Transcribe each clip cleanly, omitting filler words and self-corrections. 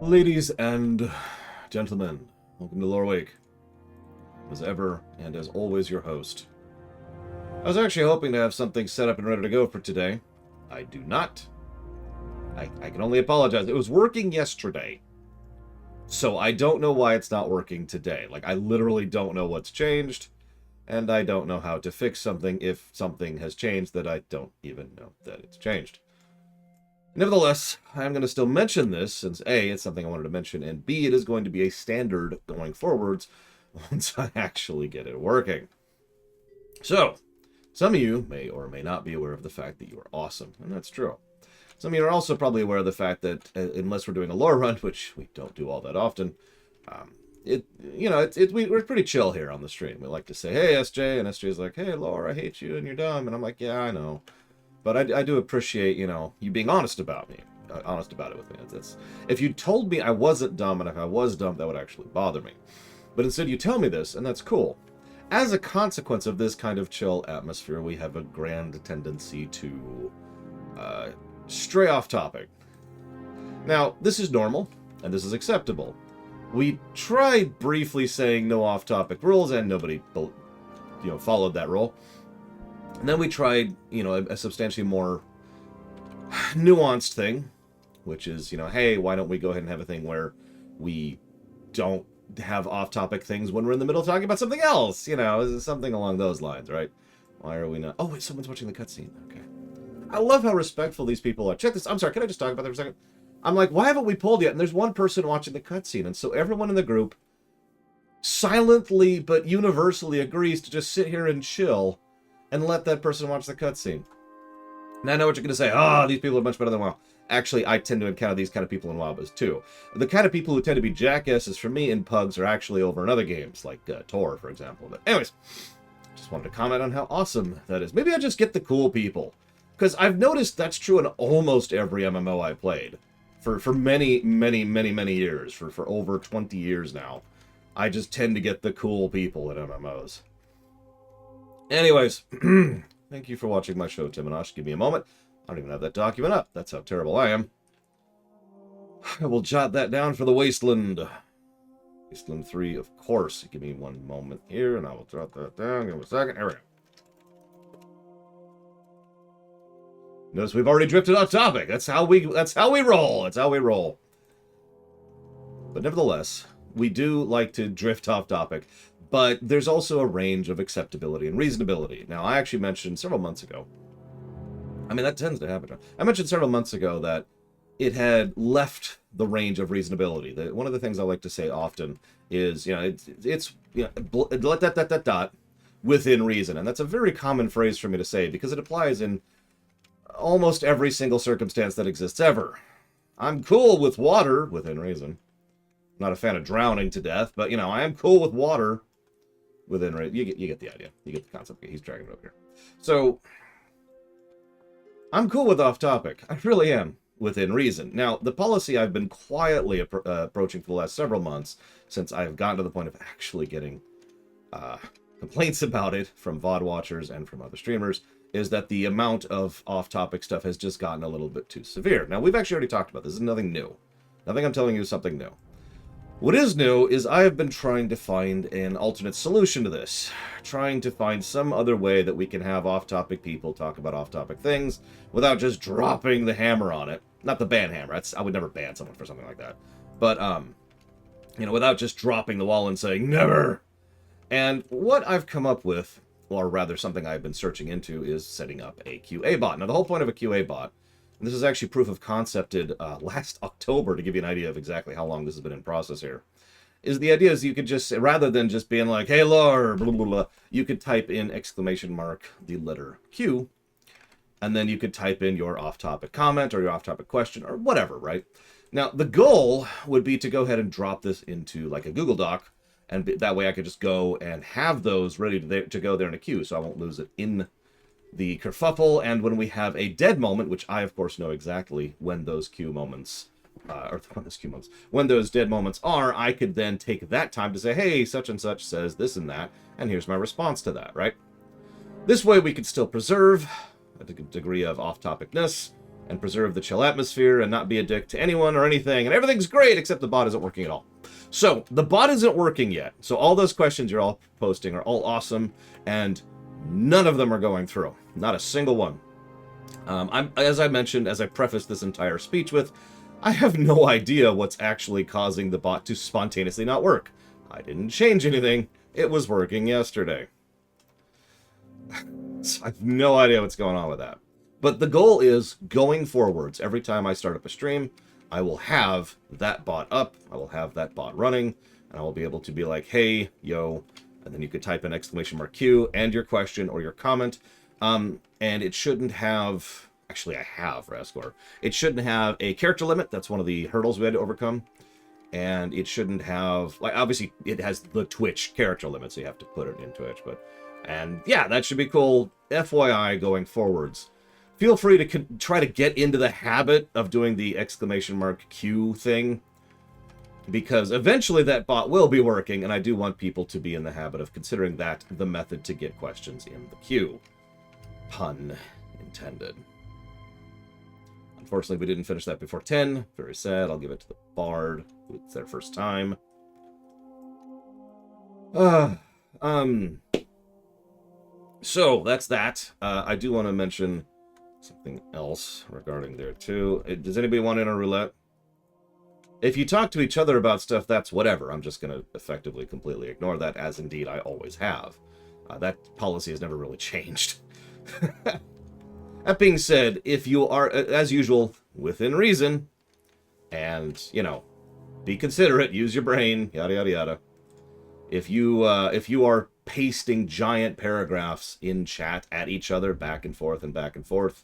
Ladies and gentlemen, welcome to Loreweek. As ever, and as always, your host. I was actually hoping to have something set up and ready to go for today. I do not. I can only apologize. It was working yesterday. So I don't know why it's not working today. Like, I literally don't know what's changed. And I don't know how to fix something if something has changed that I don't even know that it's changed. Nevertheless, I'm going to still mention this since A, it's something I wanted to mention, and B, it is going to be a standard going forwards once I actually get it working. So, some of you may or may not be aware of the fact that you are awesome, and that's true. Some of you are also probably aware of the fact that unless we're doing a lore run, which we don't do all that often, we're pretty chill here on the stream. We like to say, hey, SJ, and SJ's like, hey, lore, I hate you and you're dumb, and I'm like, yeah, I know. But I do appreciate, you being honest about me. Honest about it with me. If you told me I wasn't dumb, and if I was dumb, that would actually bother me. But instead you tell me this, and that's cool. As a consequence of this kind of chill atmosphere, we have a grand tendency to stray off topic. Now, this is normal, and this is acceptable. We tried briefly saying no off-topic rules, and nobody, followed that rule. And then we tried, a substantially more nuanced thing, which is, hey, why don't we go ahead and have a thing where we don't have off-topic things when we're in the middle of talking about something else, something along those lines, right? Why are we not? Oh, wait, someone's watching the cutscene. Okay. I love how respectful these people are. Check this. I'm sorry, can I just talk about that for a second? I'm like, why haven't we polled yet? And there's one person watching the cutscene, and so everyone in the group silently but universally agrees to just sit here and chill and let that person watch the cutscene. And I know what you're going to say. These people are much better than WoW. Actually, I tend to encounter these kind of people in WoW too. The kind of people who tend to be jackasses for me in pugs are actually over in other games, like Tor, for example. But anyways, just wanted to comment on how awesome that is. Maybe I just get the cool people. Because I've noticed that's true in almost every MMO I played. For many, many, many, many years. For over 20 years now. I just tend to get the cool people in MMOs. Anyways, thank you for watching my show, Tim and Ash. Give me a moment. I don't even have that document up. That's how terrible I am. I will jot that down for the Wasteland. Wasteland 3, of course. Give me one moment here, and I will jot that down. Give me a second. There we go. Notice we've already drifted off topic. That's how we roll. That's how we roll. But nevertheless, we do like to drift off topic. But there's also a range of acceptability and reasonability. Now, I actually mentioned several months ago. I mean, that tends to happen. I mentioned several months ago that it had left the range of reasonability. One of the things I like to say often is, it's within reason. And that's a very common phrase for me to say because it applies in almost every single circumstance that exists ever. I'm cool with water within reason. I'm not a fan of drowning to death, but, I am cool with water within reason. You get the idea. You get the concept. He's dragging it over here. So, I'm cool with off topic. I really am, within reason. Now, the policy I've been quietly approaching for the last several months, since I've gotten to the point of actually getting complaints about it from VOD watchers and from other streamers, is that the amount of off-topic stuff has just gotten a little bit too severe. Now, we've actually already talked about this. This is nothing new. Nothing I'm telling you is something new. What is new is I have been trying to find an alternate solution to this. Trying to find some other way that we can have off-topic people talk about off-topic things without just dropping the hammer on it. Not the ban hammer. I would never ban someone for something like that. But, without just dropping the wall and saying, never! And what I've come up with, or rather something I've been searching into, is setting up a QA bot. Now, the whole point of a QA bot, and this is actually proof of concepted last October, to give you an idea of exactly how long this has been in process here, is the idea is you could just, rather than just being like, hey, lore, blah, blah, blah, you could type in ! The letter Q, and then you could type in your off-topic comment or your off-topic question or whatever, right? Now, the goal would be to go ahead and drop this into like a Google Doc, and that way I could just go and have those ready to go there in a queue, so I won't lose it in the kerfuffle. And when we have a dead moment, which I, of course, know exactly when those queue moments, when those dead moments are, I could then take that time to say, hey, such and such says this and that, and here's my response to that, right? This way we could still preserve a degree of off-topicness, and preserve the chill atmosphere and not be a dick to anyone or anything, and everything's great except the bot isn't working at all. So, the bot isn't working yet. So all those questions you're all posting are all awesome, and none of them are going through. Not a single one. As I mentioned, as I prefaced this entire speech with, I have no idea what's actually causing the bot to spontaneously not work. I didn't change anything. It was working yesterday. So I have no idea what's going on with that. But the goal is, going forwards, every time I start up a stream, I will have that bot up, I will have that bot running, and I will be able to be like, hey, yo, and then you could type in !Q and your question or your comment, and it shouldn't have, actually I have, Rascor, it shouldn't have a character limit. That's one of the hurdles we had to overcome, and it shouldn't have, like, obviously it has the Twitch character limit, so you have to put it in Twitch, but, and yeah, that should be cool. FYI, going forwards, feel free to try to get into the habit of doing the !Q thing, because eventually that bot will be working, and I do want people to be in the habit of considering that the method to get questions in the queue. Pun intended. Unfortunately, we didn't finish that before 10. Very sad. I'll give it to the Bard. It's their first time. So, that's that. I do want to mention something else regarding there, too. Does anybody want in a roulette? If you talk to each other about stuff, that's whatever. I'm just going to effectively completely ignore that, as indeed I always have. That policy has never really changed. That being said, if you are, as usual, within reason, and, you know, be considerate, use your brain, yada, yada, yada. If you are pasting giant paragraphs in chat at each other, back and forth and back and forth,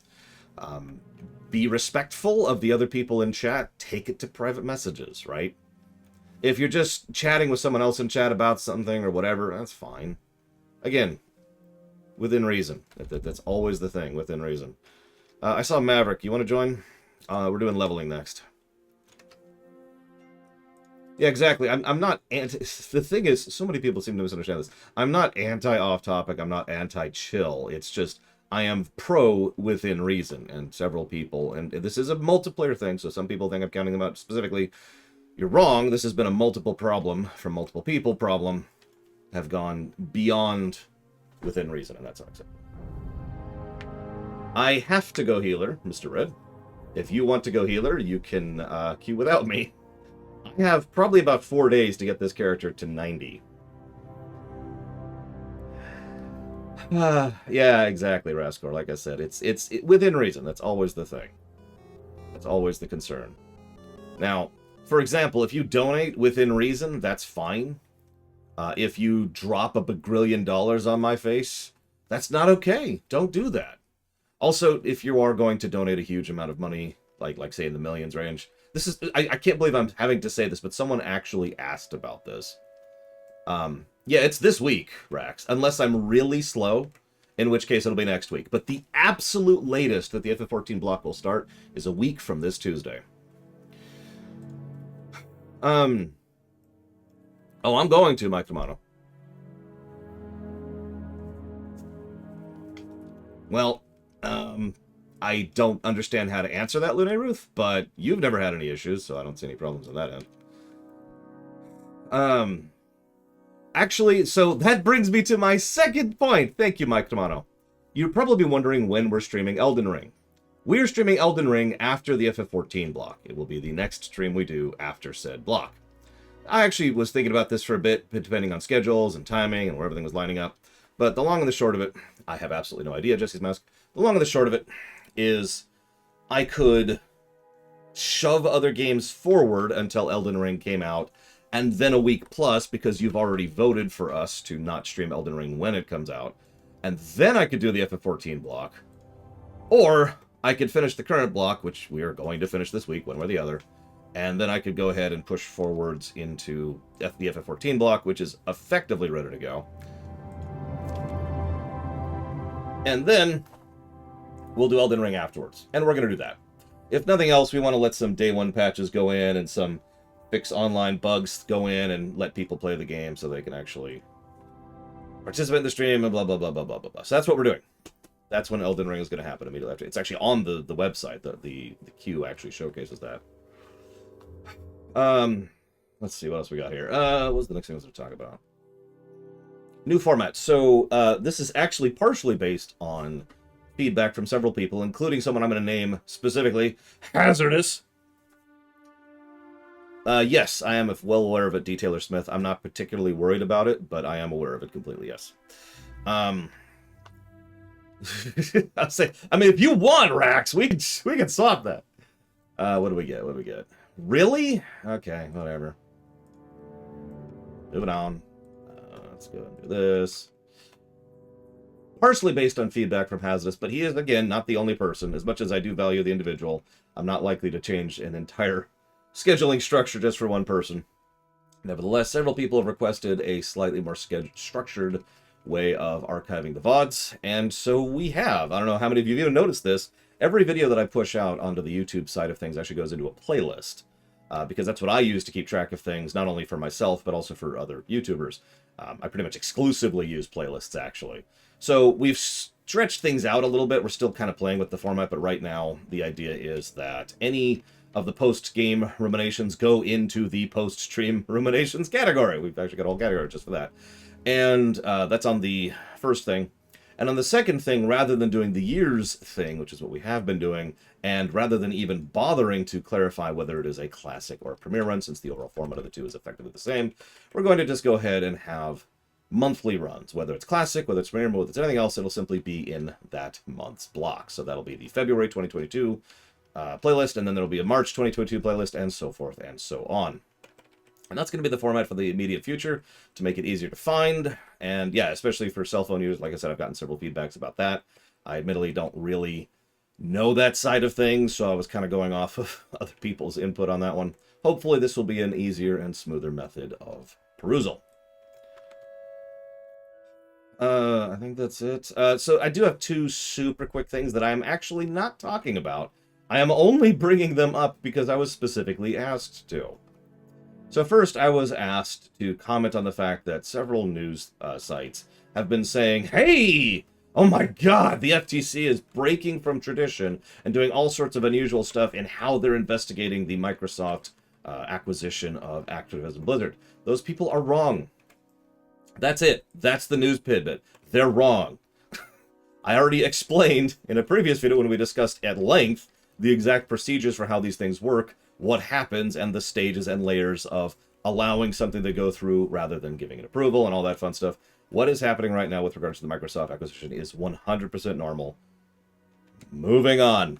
be respectful of the other people in chat. Take it to private messages, right? If you're just chatting with someone else in chat about something or whatever, that's fine. Again, within reason. That's always the thing, within reason. I saw Maverick. You want to join? We're doing leveling next. Yeah, exactly. I'm not anti... The thing is, so many people seem to misunderstand this. I'm not anti-off-topic. I'm not anti-chill. It's just, I am pro within reason. And several people, and this is a multiplayer thing, so some people think I'm counting them out specifically. You're wrong. This has been a multiple problem from multiple people problem. Have gone beyond within reason, and that's unacceptable. I have to go healer, Mr. Red. If you want to go healer, you can queue without me. I have probably about 4 days to get this character to 90. Yeah, exactly, Rascor. Like I said, it's within reason. That's always the thing. That's always the concern. Now, for example, if you donate within reason, that's fine. If you drop $1 bagrillion on my face, that's not okay. Don't do that. Also, if you are going to donate a huge amount of money, like say in the millions range, this is, I can't believe I'm having to say this, but someone actually asked about this. Yeah, it's this week, Rax, unless I'm really slow, in which case it'll be next week. But the absolute latest that the FF14 block will start is a week from this Tuesday. Oh, I'm going to, Mike Tomato. Well, I don't understand how to answer that, Lune Ruth, but you've never had any issues, so I don't see any problems on that end. Actually, so that brings me to my second point. Thank you, Mike Tomato. You'd probably be wondering when we're streaming Elden Ring. We're streaming Elden Ring after the FF14 block. It will be the next stream we do after said block. I actually was thinking about this for a bit, depending on schedules and timing and where everything was lining up. But the long and the short of it, I have absolutely no idea, Jesse's Mask. The long and the short of it is I could shove other games forward until Elden Ring came out, and then a week plus, because you've already voted for us to not stream Elden Ring when it comes out, and then I could do the FF14 block. Or I could finish the current block, which we are going to finish this week, one way or the other, and then I could go ahead and push forwards into the FF14 block, which is effectively ready to go. And then we'll do Elden Ring afterwards. And we're going to do that. If nothing else, we want to let some day one patches go in and some fix online bugs go in and let people play the game so they can actually participate in the stream and blah, blah, blah, blah, blah, blah, blah. So that's what we're doing. that's when Elden Ring is going to happen immediately after. It's actually on the website. The queue actually showcases that. Let's see what else we got here. What's the next thing I was going to talk about? New format. So this is actually partially based on feedback from several people, including someone I'm going to name specifically, Hazardous. Yes, I am well aware of it, D. Taylor Smith. I'm not particularly worried about it, but I am aware of it completely, yes. I'll say, I mean, if you want, Rax, we can swap that. What do we get? What do we get? Really? Okay, whatever. Moving on. Let's go and do this. Partially based on feedback from Hazardous, but he is, again, not the only person. As much as I do value the individual, I'm not likely to change an entire scheduling structure just for one person. Nevertheless, several people have requested a slightly more structured way of archiving the VODs, and so we have. I don't know how many of you have even noticed this. Every video that I push out onto the YouTube side of things actually goes into a playlist, because that's what I use to keep track of things, not only for myself, but also for other YouTubers. I pretty much exclusively use playlists, actually. So we've stretched things out a little bit. We're still kind of playing with the format, but right now the idea is that any of the post-game ruminations go into the post-stream ruminations category. We've actually got a whole category just for that. And that's on the first thing. And on the second thing, rather than doing the years thing, which is what we have been doing, and rather than even bothering to clarify whether it is a classic or a premiere run, since the overall format of the two is effectively the same, we're going to just go ahead and have monthly runs. Whether it's classic, whether it's premiere, whether it's anything else, it'll simply be in that month's block. So that'll be the February 2022 playlist, and then there'll be a March 2022 playlist, and so forth and so on. And that's going to be the format for the immediate future to make it easier to find. And yeah, especially for cell phone users, like I said, I've gotten several feedbacks about that. I admittedly don't really know that side of things, so I was kind of going off of other people's input on that one. Hopefully this will be an easier and smoother method of perusal. I think that's it. So I do have two super quick things that I'm actually not talking about. I am only bringing them up because I was specifically asked to. So first, I was asked to comment on the fact that several news sites have been saying, hey, oh my god, the FTC is breaking from tradition and doing all sorts of unusual stuff in how they're investigating the Microsoft acquisition of Activision Blizzard. Those people are wrong. That's it. That's the news tidbit. They're wrong. I already explained in a previous video when we discussed at length the exact procedures for how these things work, what happens, and the stages and layers of allowing something to go through rather than giving it approval and all that fun stuff. What is happening right now with regards to the Microsoft acquisition is 100% normal. Moving on.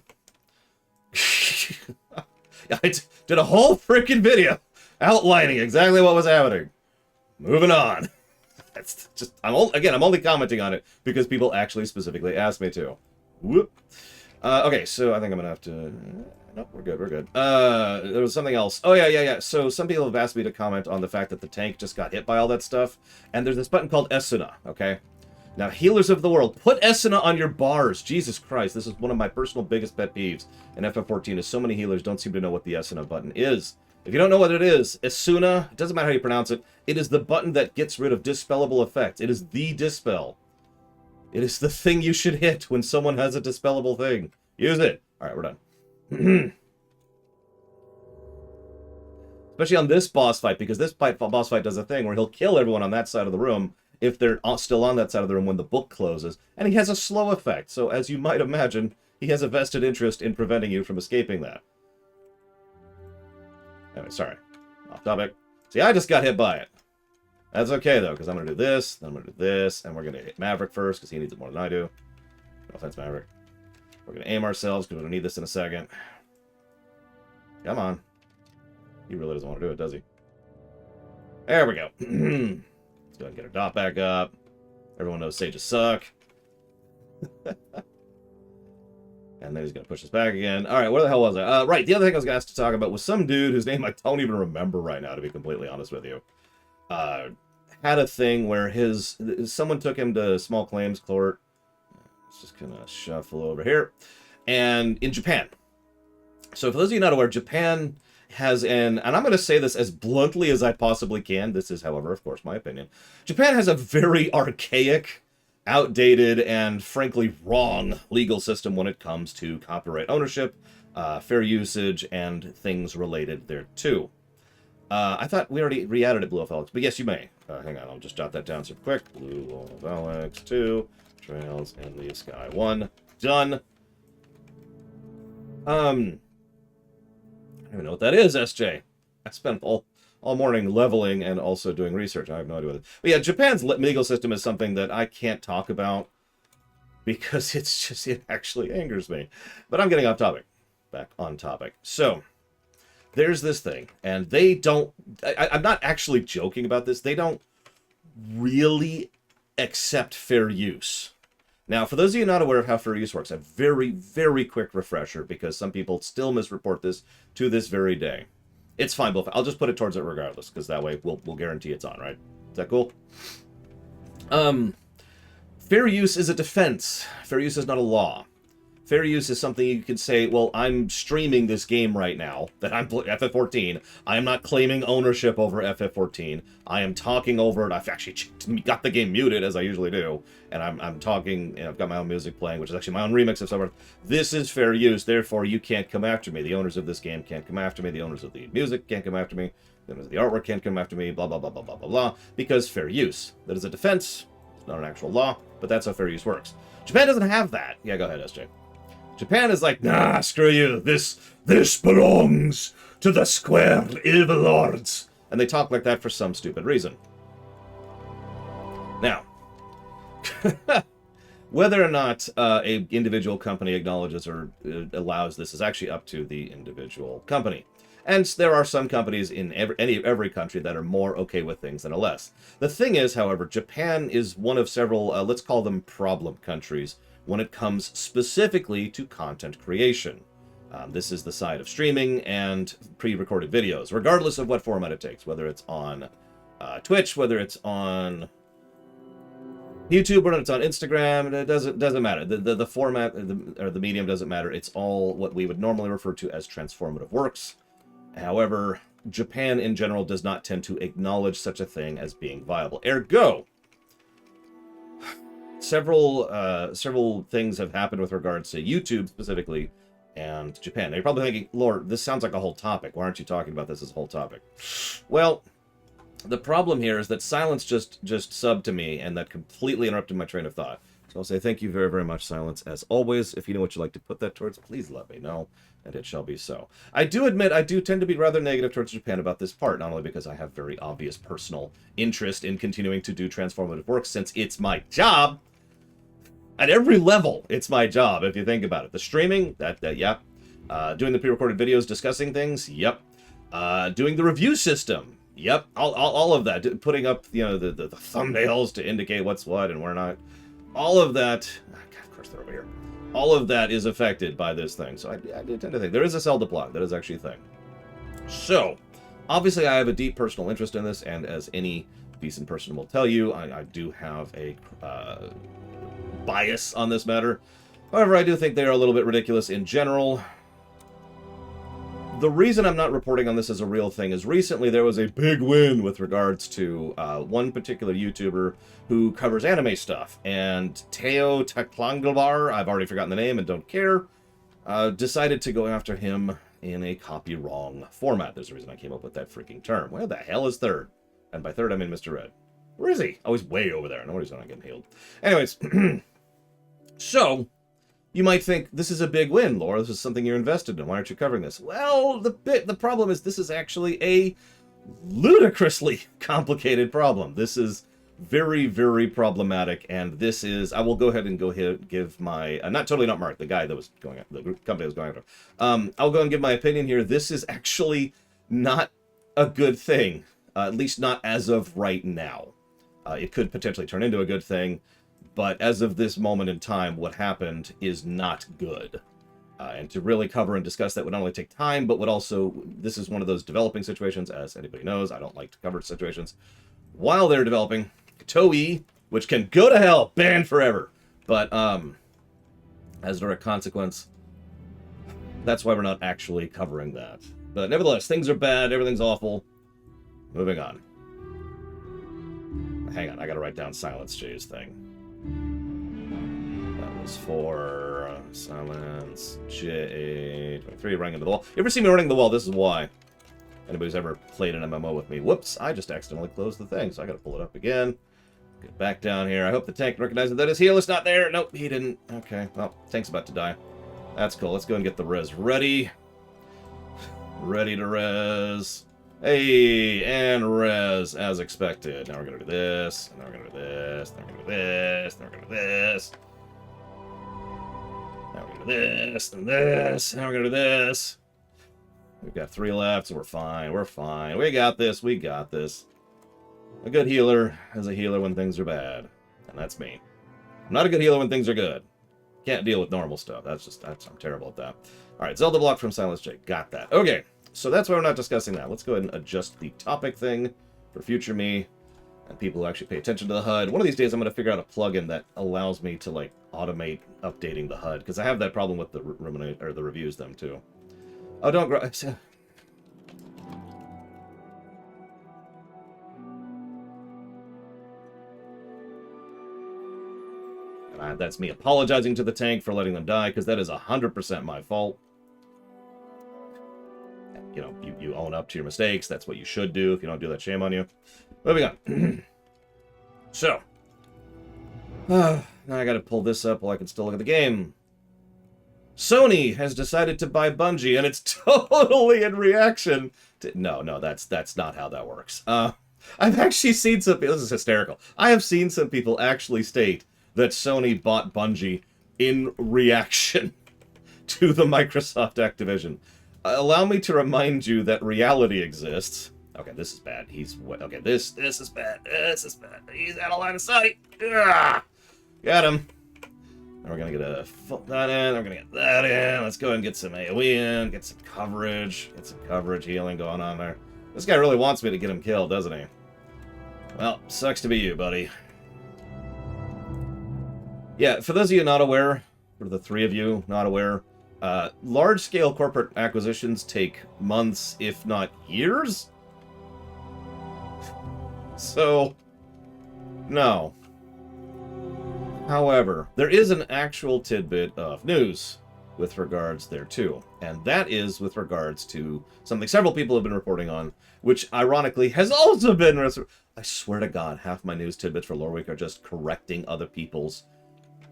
I did a whole freaking video outlining exactly what was happening. Moving on. That's just, I'm only commenting on it because people actually specifically asked me to. Whoop. Okay, so I think I'm gonna have to. Nope, we're good. There was something else. Oh yeah. So some people have asked me to comment on the fact that the tank just got hit by all that stuff, and there's this button called Esuna. Okay. Now, healers of the world, put Esuna on your bars. Jesus Christ, this is one of my personal biggest pet peeves in FF14 is so many healers don't seem to know what the Esuna button is. If you don't know what it is, Esuna, it doesn't matter how you pronounce it, it is the button that gets rid of dispellable effects. It is the dispel. It is the thing you should hit when someone has a dispellable thing. Use it. All right, we're done. Especially on this boss fight, because this boss fight does a thing where he'll kill everyone on that side of the room if they're still on that side of the room when the book closes, and he has a slow effect, so as you might imagine, he has a vested interest in preventing you from escaping that. Anyway, sorry. Off topic. See, I just got hit by it. That's okay, though, because I'm going to do this, then I'm going to do this, and we're going to hit Maverick first, because he needs it more than I do. No offense, Maverick. We're going to aim ourselves, because we're going to need this in a second. Come on. He really doesn't want to do it, does he? There we go. Let's go ahead and get our dot back up. Everyone knows sages suck. And then he's going to push us back again. All right, where the hell was I? Right, the other thing I was going to ask to talk about was some dude whose name I don't even remember right now, to be completely honest with you. Had a thing where someone took him to small claims court. Let's just kind of shuffle over here. And in Japan. So for those of you not aware, Japan has and I'm going to say this as bluntly as I possibly can. This is, however, of course, my opinion. Japan has a very archaic outdated and frankly wrong legal system when it comes to copyright ownership, fair usage, and things related thereto. I thought we already re-added it, Blue Wolf Alex, but yes, you may. Hang on, I'll just jot that down super quick. Blue Wolf Alex 2, Trails in the Sky 1. Done. I don't even know what that is, SJ. I spent all morning leveling and also doing research. I have no idea what it is. But yeah, Japan's legal system is something that I can't talk about because it actually angers me. But I'm getting off topic. Back on topic. So, there's this thing, and they don't... I'm not actually joking about this. They don't really accept fair use. Now, for those of you not aware of how fair use works, a very, very quick refresher, because some people still misreport this to this very day. It's fine, but I'll just put it towards it regardless, because that way we'll guarantee it's on, right? Is that cool? Fair use is a defense. Fair use is not a law. Fair use is something you could say, well, I'm streaming this game right now, that I'm FF14. I am not claiming ownership over FF14. I am talking over it. I've actually got the game muted, as I usually do, and I'm talking, and I've got my own music playing, which is actually my own remix of somewhere. This is fair use, therefore you can't come after me. The owners of this game can't come after me. The owners of the music can't come after me. The owners of the artwork can't come after me, blah, blah, blah, blah, blah, blah, blah, because fair use. That is a defense. It's not an actual law, but that's how fair use works. Japan doesn't have that. Yeah, go ahead, SJ. Japan is like, nah, screw you. This belongs to the square evil lords. And they talk like that for some stupid reason. Now, whether or not a individual company acknowledges or allows this is actually up to the individual company. And there are some companies in every country that are more okay with things than are less. The thing is, however, Japan is one of several, let's call them problem countries, when it comes specifically to content creation. This is the side of streaming and pre-recorded videos, regardless of what format it takes, whether it's on Twitch, whether it's on YouTube, whether it's on Instagram, it doesn't matter. The format or the medium doesn't matter. It's all what we would normally refer to as transformative works. However, Japan in general does not tend to acknowledge such a thing as being viable. Ergo, several things have happened with regards to YouTube specifically and Japan. Now you're probably thinking, Lord, this sounds like a whole topic. Why aren't you talking about this as a whole topic? Well, the problem here is that Silence just subbed to me, and that completely interrupted my train of thought. So I'll say thank you very, very much, Silence. As always, if you know what you'd like to put that towards, please let me know, and it shall be so. I do admit I do tend to be rather negative towards Japan about this part, not only because I have very obvious personal interest in continuing to do transformative work, since it's my job. At every level, it's my job, if you think about it. The streaming, yep. Doing the pre-recorded videos, discussing things, yep. Doing the review system, yep. All of that. Putting up, the thumbnails to indicate what's what and where not. All of that, God, of course they're over here. All of that is affected by this thing. So I do tend to think there is a Zelda plot. That is actually a thing. So, obviously I have a deep personal interest in this, and as any decent person will tell you, I do have a bias on this matter. However, I do think they are a little bit ridiculous in general. The reason I'm not reporting on this as a real thing is recently there was a big win with regards to one particular YouTuber who covers anime stuff, and Teo Taklanglabar, I've already forgotten the name and don't care, decided to go after him in a copy-wrong format. There's a reason I came up with that freaking term. Where the hell is Third? And by Third, I mean Mr. Red. Where is he? Oh, he's way over there. Nobody's not getting healed. Anyways, so, you might think, this is a big win, Laura. This is something you're invested in. Why aren't you covering this? Well, the problem is this is actually a ludicrously complicated problem. This is very, very problematic, and this is... I will go ahead and give my... not Mark, the guy that was going after... The company that was going after. I'll go and give my opinion here. This is actually not a good thing. At least not as of right now. It could potentially turn into a good thing, but as of this moment in time, what happened is not good. And to really cover and discuss that would not only take time, but would also... This is one of those developing situations, as anybody knows. I don't like to cover situations while they're developing. Toei, which can go to hell, banned forever. But, as a direct consequence, that's why we're not actually covering that. But nevertheless, things are bad, everything's awful. Moving on. Hang on, I gotta write down Silence J's thing. Is for silence, J23, running into the wall. You ever see me running the wall? This is why. Anybody who's ever played an MMO with me. Whoops, I just accidentally closed the thing, so I gotta pull it up again. Get back down here. I hope the tank recognizes that his heal is not there. Nope, he didn't. Okay, well, tank's about to die. That's cool. Let's go and get the res ready. Ready to res. Hey, and res, as expected. Now we're gonna do this, and now we're gonna do this, and then we're gonna do this, and then we're gonna do this. Now we're gonna do this, and this, and now we're gonna do this. We've got 3 left, so we're fine, we're fine. We got this, we got this. A good healer is a healer when things are bad. And that's me. I'm not a good healer when things are good. Can't deal with normal stuff. I'm terrible at that. Alright, Zelda block from Silence J. Got that. Okay, so that's why we're not discussing that. Let's go ahead and adjust the topic thing for future me. And people who actually pay attention to the HUD. One of these days I'm going to figure out a plugin that allows me to, like, automate updating the HUD. Because I have that problem with the reviews, them, too. Oh, don't grow... That's me apologizing to the tank for letting them die, because that is 100% my fault. You know, you own up to your mistakes. That's what you should do. If you don't do that, shame on you. Moving on. So. Now I gotta pull this up while I can still look at the game. Sony has decided to buy Bungie, and it's totally in reaction to... No, that's not how that works. I've actually seen some... This is hysterical. I have seen some people actually state that Sony bought Bungie in reaction to the Microsoft Activision. Allow me to remind you that reality exists. Okay, this is bad. Okay, this is bad. This is bad. He's out of line of sight. Ugh. Got him. Now we're gonna get that in. We're gonna get that in. Let's go ahead and get some AoE in. Get some coverage. Get some coverage healing going on there. This guy really wants me to get him killed, doesn't he? Well, sucks to be you, buddy. Yeah, for those of you not aware, for the 3 of you not aware, large-scale corporate acquisitions take months, if not years. So, no. However, there is an actual tidbit of news with regards there too, and that is with regards to something several people have been reporting on, which ironically has also been... I swear to God, half my news tidbits for Loreweek are just correcting other people's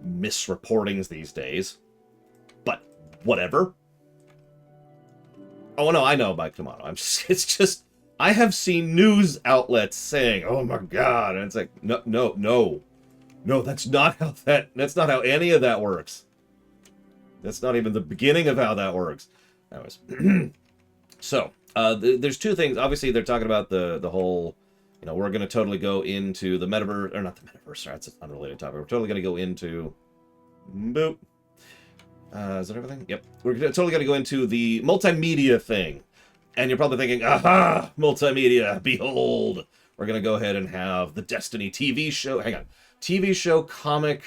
misreportings these days. But whatever. Oh no, I know, Mike. Come on, it's just I have seen news outlets saying, "Oh my God," and it's like, no, that's not how any of that works. That's not even the beginning of how that works. Anyways, so there's 2 things. Obviously, they're talking about the whole. You know, we're going to totally go into the metaverse, or not the metaverse, sorry, that's an unrelated topic. We're totally going to go into, boop. Is that everything? Yep. We're totally going to go into the multimedia thing. And you're probably thinking, aha, multimedia, behold. We're going to go ahead and have the Destiny TV show, hang on, TV show, comic,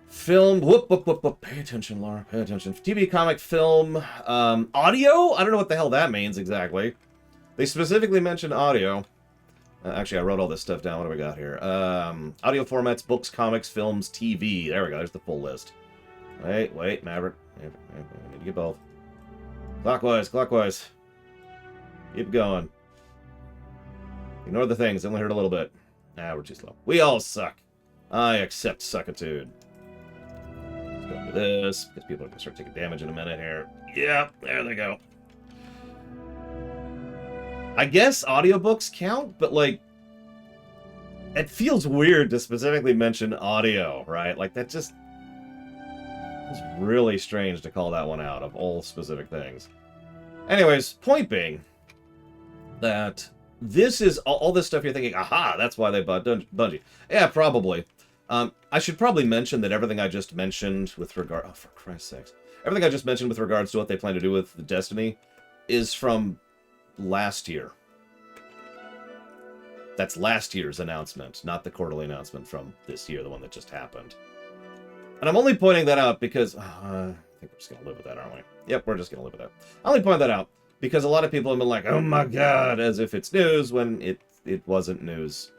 film, whoop, pay attention, Laura, pay attention. TV, comic, film, audio? I don't know what the hell that means exactly. They specifically mentioned audio. Actually, I wrote all this stuff down. What do we got here? Audio formats, books, comics, films, TV. There we go. There's the full list. Wait, Maverick. We need to get both. Clockwise. Keep going. Ignore the things. I only heard a little bit. Nah, we're too slow. We all suck. I accept suckitude. Let's go do this, because people are going to start taking damage in a minute here. Yep, there they go. I guess audiobooks count, but, like, it feels weird to specifically mention audio, right? Like, that just... It's really strange to call that one out of all specific things. Anyways, point being that this is all this stuff you're thinking, aha, that's why they bought Bungie. Yeah, probably. I should probably mention that everything I just mentioned with regard... Oh, for Christ's sakes. Everything I just mentioned with regards to what they plan to do with the Destiny is from last year. That's last year's announcement, not the quarterly announcement from this year, the one that just happened. And I'm only pointing that out because... I think we're just going to live with that, aren't we? Yep, we're just going to live with that. I only point that out because a lot of people have been like, oh my God, as if it's news when it wasn't news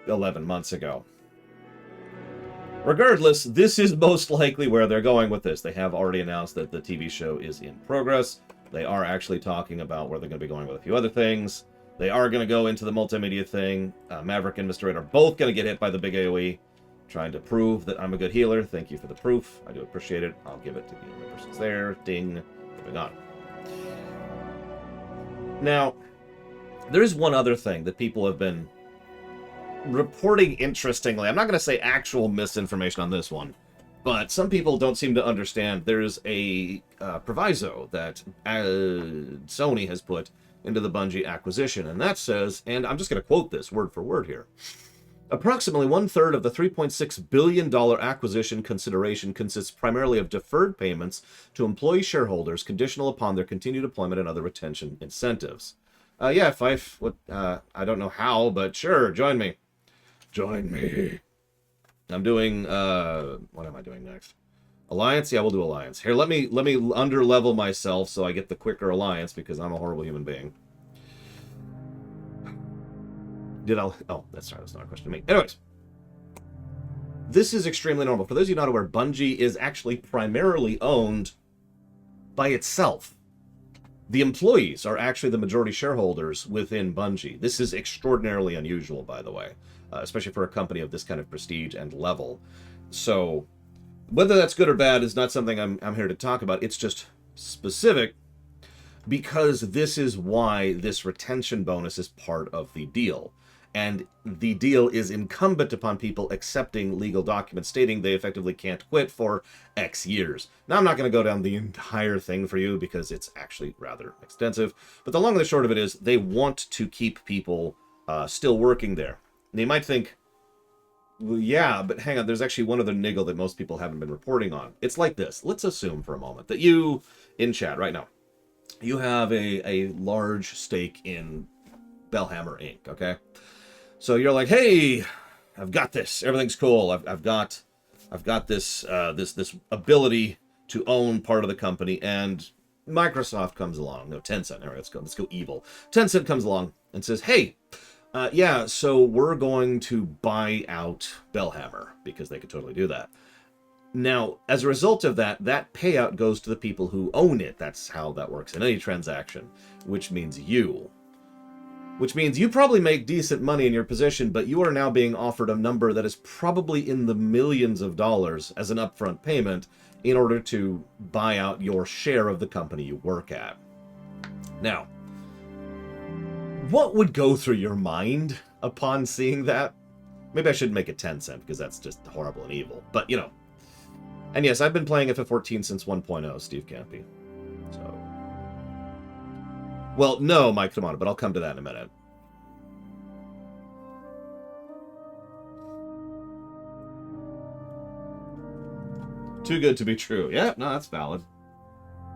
11 months ago. Regardless, this is most likely where they're going with this. They have already announced that the TV show is in progress. They are actually talking about where they're going to be going with a few other things. They are going to go into the multimedia thing. Maverick and Mr. Raid are both going to get hit by the big AoE, trying to prove that I'm a good healer. Thank you for the proof. I do appreciate it. I'll give it to the only person's there. Ding. Moving on. Now, there is one other thing that people have been reporting interestingly. I'm not going to say actual misinformation on this one, but some people don't seem to understand. There's a proviso that Sony has put into the Bungie acquisition, and that says, and I'm just going to quote this word for word here, approximately 1/3 of the $3.6 billion acquisition consideration consists primarily of deferred payments to employee shareholders conditional upon their continued deployment and other retention incentives. Yeah, Fife, I don't know how, but sure, join me. Join me. I'm doing, what am I doing next? Alliance? Yeah, we'll do Alliance. Here, let me under-level myself so I get the quicker Alliance, because I'm a horrible human being. Oh, that's not a question to me. Anyways. This is extremely normal. For those of you not aware, Bungie is actually primarily owned by itself. The employees are actually the majority shareholders within Bungie. This is extraordinarily unusual, by the way, especially for a company of this kind of prestige and level. So, whether that's good or bad is not something I'm here to talk about. It's just specific because this is why this retention bonus is part of the deal. And the deal is incumbent upon people accepting legal documents stating they effectively can't quit for X years. Now, I'm not going to go down the entire thing for you because it's actually rather extensive. But the long and the short of it is they want to keep people still working there. And you might think, well, yeah, but hang on, there's actually one other niggle that most people haven't been reporting on. It's like this. Let's assume for a moment that you, in chat right now, you have a large stake in Bellhammer Inc., okay? So you're like, hey, I've got this. Everything's cool. I've got this this ability to own part of the company, and Microsoft comes along. No, Tencent. All right, let's go evil. Tencent comes along and says, hey, yeah, so we're going to buy out Bellhammer, because they could totally do that. Now, as a result of that, that payout goes to the people who own it. That's how that works in any transaction, which means you. Which means you probably make decent money in your position, but you are now being offered a number that is probably in the millions of dollars as an upfront payment in order to buy out your share of the company you work at. Now, what would go through your mind upon seeing that? Maybe I shouldn't make it 10 cents because that's just horrible and evil, but you know. And yes, I've been playing FF14 since 1.0, Steve Campy. So. Well, no, Mike Tomato, but I'll come to that in a minute. Too good to be true. Yeah, no, that's valid.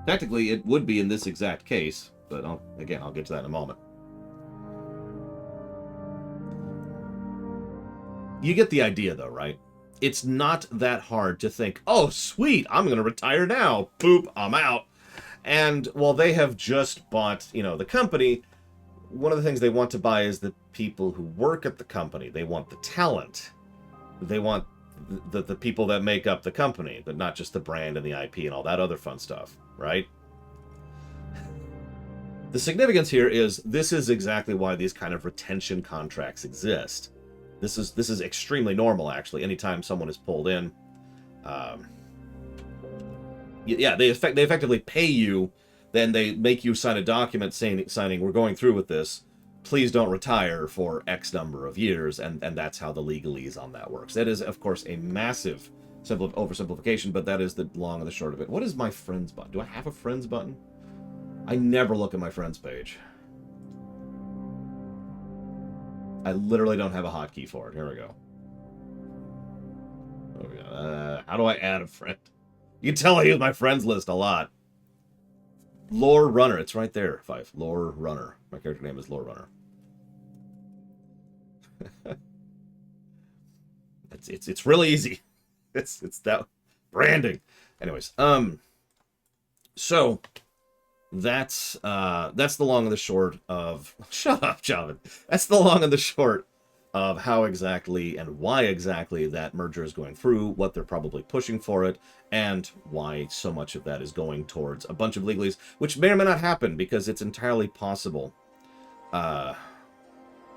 Technically, it would be in this exact case, but again, I'll get to that in a moment. You get the idea, though, right? It's not that hard to think, oh, sweet, I'm going to retire now. Boop, I'm out. And while they have just bought, the company, one of the things they want to buy is the people who work at the company. They want the talent. They want the people that make up the company, but not just the brand and the IP and all that other fun stuff, right? The significance here is this is exactly why these kind of retention contracts exist. This is extremely normal, actually. Anytime someone is pulled in, yeah, they effectively pay you, then they make you sign a document signing, we're going through with this, please don't retire for X number of years, and that's how the legalese on that works. That is, of course, a massive oversimplification, but that is the long and the short of it. What is my friends button? Do I have a friends button? I never look at my friends page. I literally don't have a hotkey for it. Here we go. How do I add a friend? You can tell I use my friends list a lot. Lore Runner. It's right there, Five. Lore Runner. My character name is Lore Runner. It's really easy. It's that branding. Anyways, so that's the long and the short of. Shut up, Javin. That's the long and the short of how exactly and why exactly that merger is going through, what they're probably pushing for it, and why so much of that is going towards a bunch of legalese, which may or may not happen, because it's entirely possible.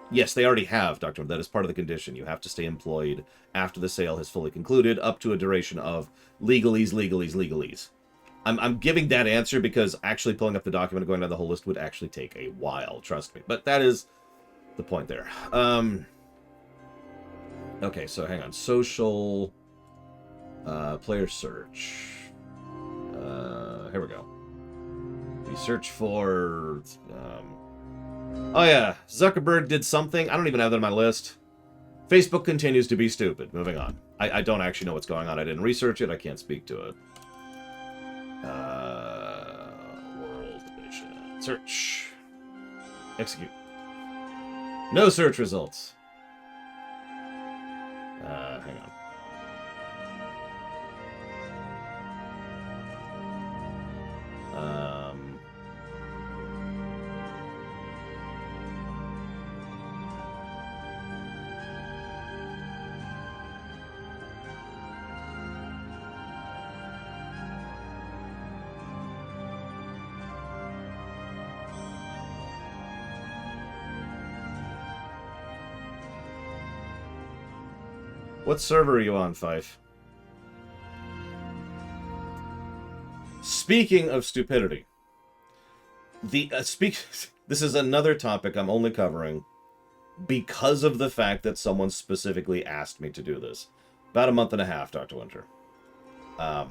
Yes, they already have, Doctor. That is part of the condition. You have to stay employed after the sale has fully concluded, up to a duration of legalese. I'm giving that answer because actually pulling up the document and going down the whole list would actually take a while, trust me. But that is the point there. Okay, so hang on. Social player search. Here we go. We search for... oh yeah, Zuckerberg did something. I don't even have that on my list. Facebook continues to be stupid. Moving on. I don't actually know what's going on. I didn't research it. I can't speak to it. World Edition. Search. Execute. No search results. Hang on. What server are you on, Fife? Speaking of stupidity, this is another topic I'm only covering because of the fact that someone specifically asked me to do this. About a month and a half, Dr. Winter. I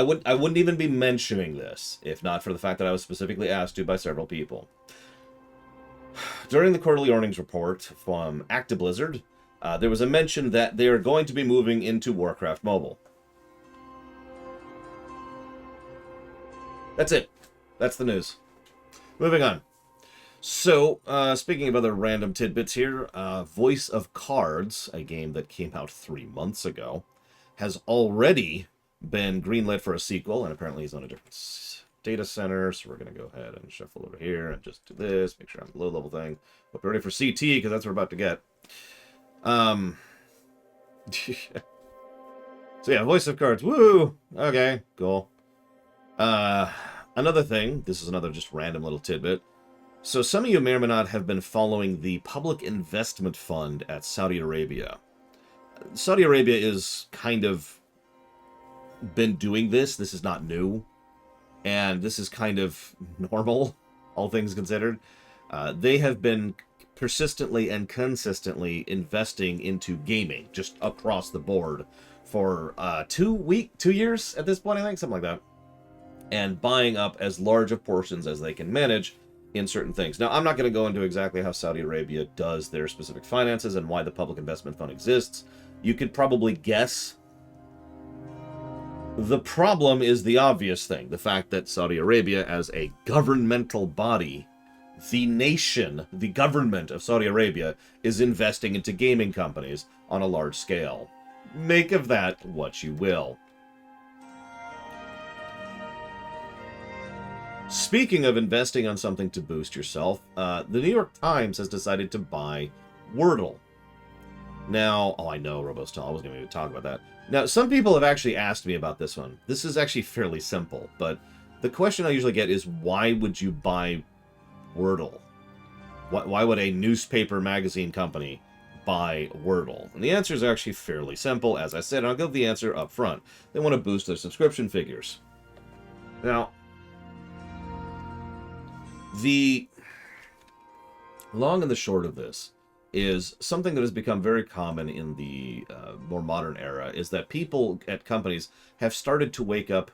wouldn't even be mentioning this if not for the fact that I was specifically asked to by several people. During the quarterly earnings report from Actiblizzard, there was a mention that they are going to be moving into Warcraft Mobile. That's it. That's the news. Moving on. So, speaking of other random tidbits here, Voice of Cards, a game that came out 3 months ago, has already been greenlit for a sequel, and apparently he's on a different data center, so we're going to go ahead and shuffle over here and just do this, make sure I'm the low-level thing. Hope you're ready for CT, because that's what we're about to get. So yeah, Voice of Cards, woo! Okay, cool. Another thing, this is another just random little tidbit. So some of you may or may not have been following the Public Investment Fund at Saudi Arabia. Saudi Arabia is kind of been doing this. This is not new. And this is kind of normal, all things considered. They have been persistently and consistently investing into gaming, just across the board, for 2 years at this point, I think, something like that. And buying up as large of portions as they can manage in certain things. Now, I'm not going to go into exactly how Saudi Arabia does their specific finances and why the Public Investment Fund exists. You could probably guess. The problem is the obvious thing, the fact that Saudi Arabia, as a governmental body, the nation, the government of Saudi Arabia, is investing into gaming companies on a large scale. Make of that what you will. Speaking of investing on something to boost yourself, the New York Times has decided to buy Wordle. Now, oh, I know, Robostal, I wasn't going to even talk about that. Now, some people have actually asked me about this one. This is actually fairly simple, but the question I usually get is, why would you buy Wordle? Why would a newspaper magazine company buy Wordle? And the answer is actually fairly simple. As I said, I'll give the answer up front. They want to boost their subscription figures. Now, the long and the short of this is something that has become very common in the more modern era, is that people at companies have started to wake up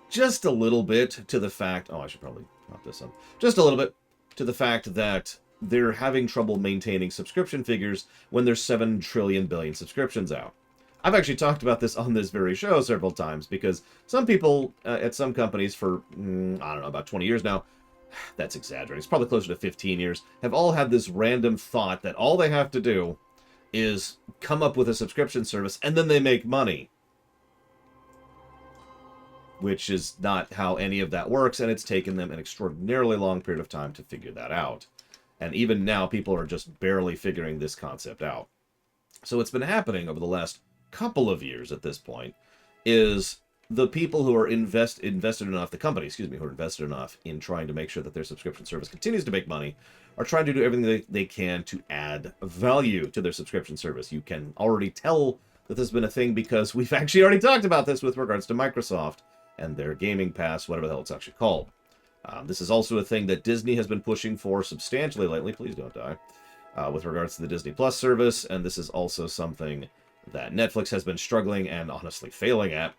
just a little bit to the fact, oh, I should probably pop this up, just a little bit to the fact that they're having trouble maintaining subscription figures when there's 7 trillion billion subscriptions out. I've actually talked about this on this very show several times, because some people at some companies for, I don't know, about 20 years now, that's exaggerating, it's probably closer to 15 years, have all had this random thought that all they have to do is come up with a subscription service and then they make money. Which is not how any of that works, and it's taken them an extraordinarily long period of time to figure that out. And even now, people are just barely figuring this concept out. So what's been happening over the last couple of years at this point is the people who are invested enough, the company, who are invested enough in trying to make sure that their subscription service continues to make money, are trying to do everything they can to add value to their subscription service. You can already tell that this has been a thing because we've actually already talked about this with regards to Microsoft and their Gaming Pass, whatever the hell it's actually called. This is also a thing that Disney has been pushing for substantially lately. Please don't die. With regards to the Disney Plus service, and this is also something that Netflix has been struggling and honestly failing at.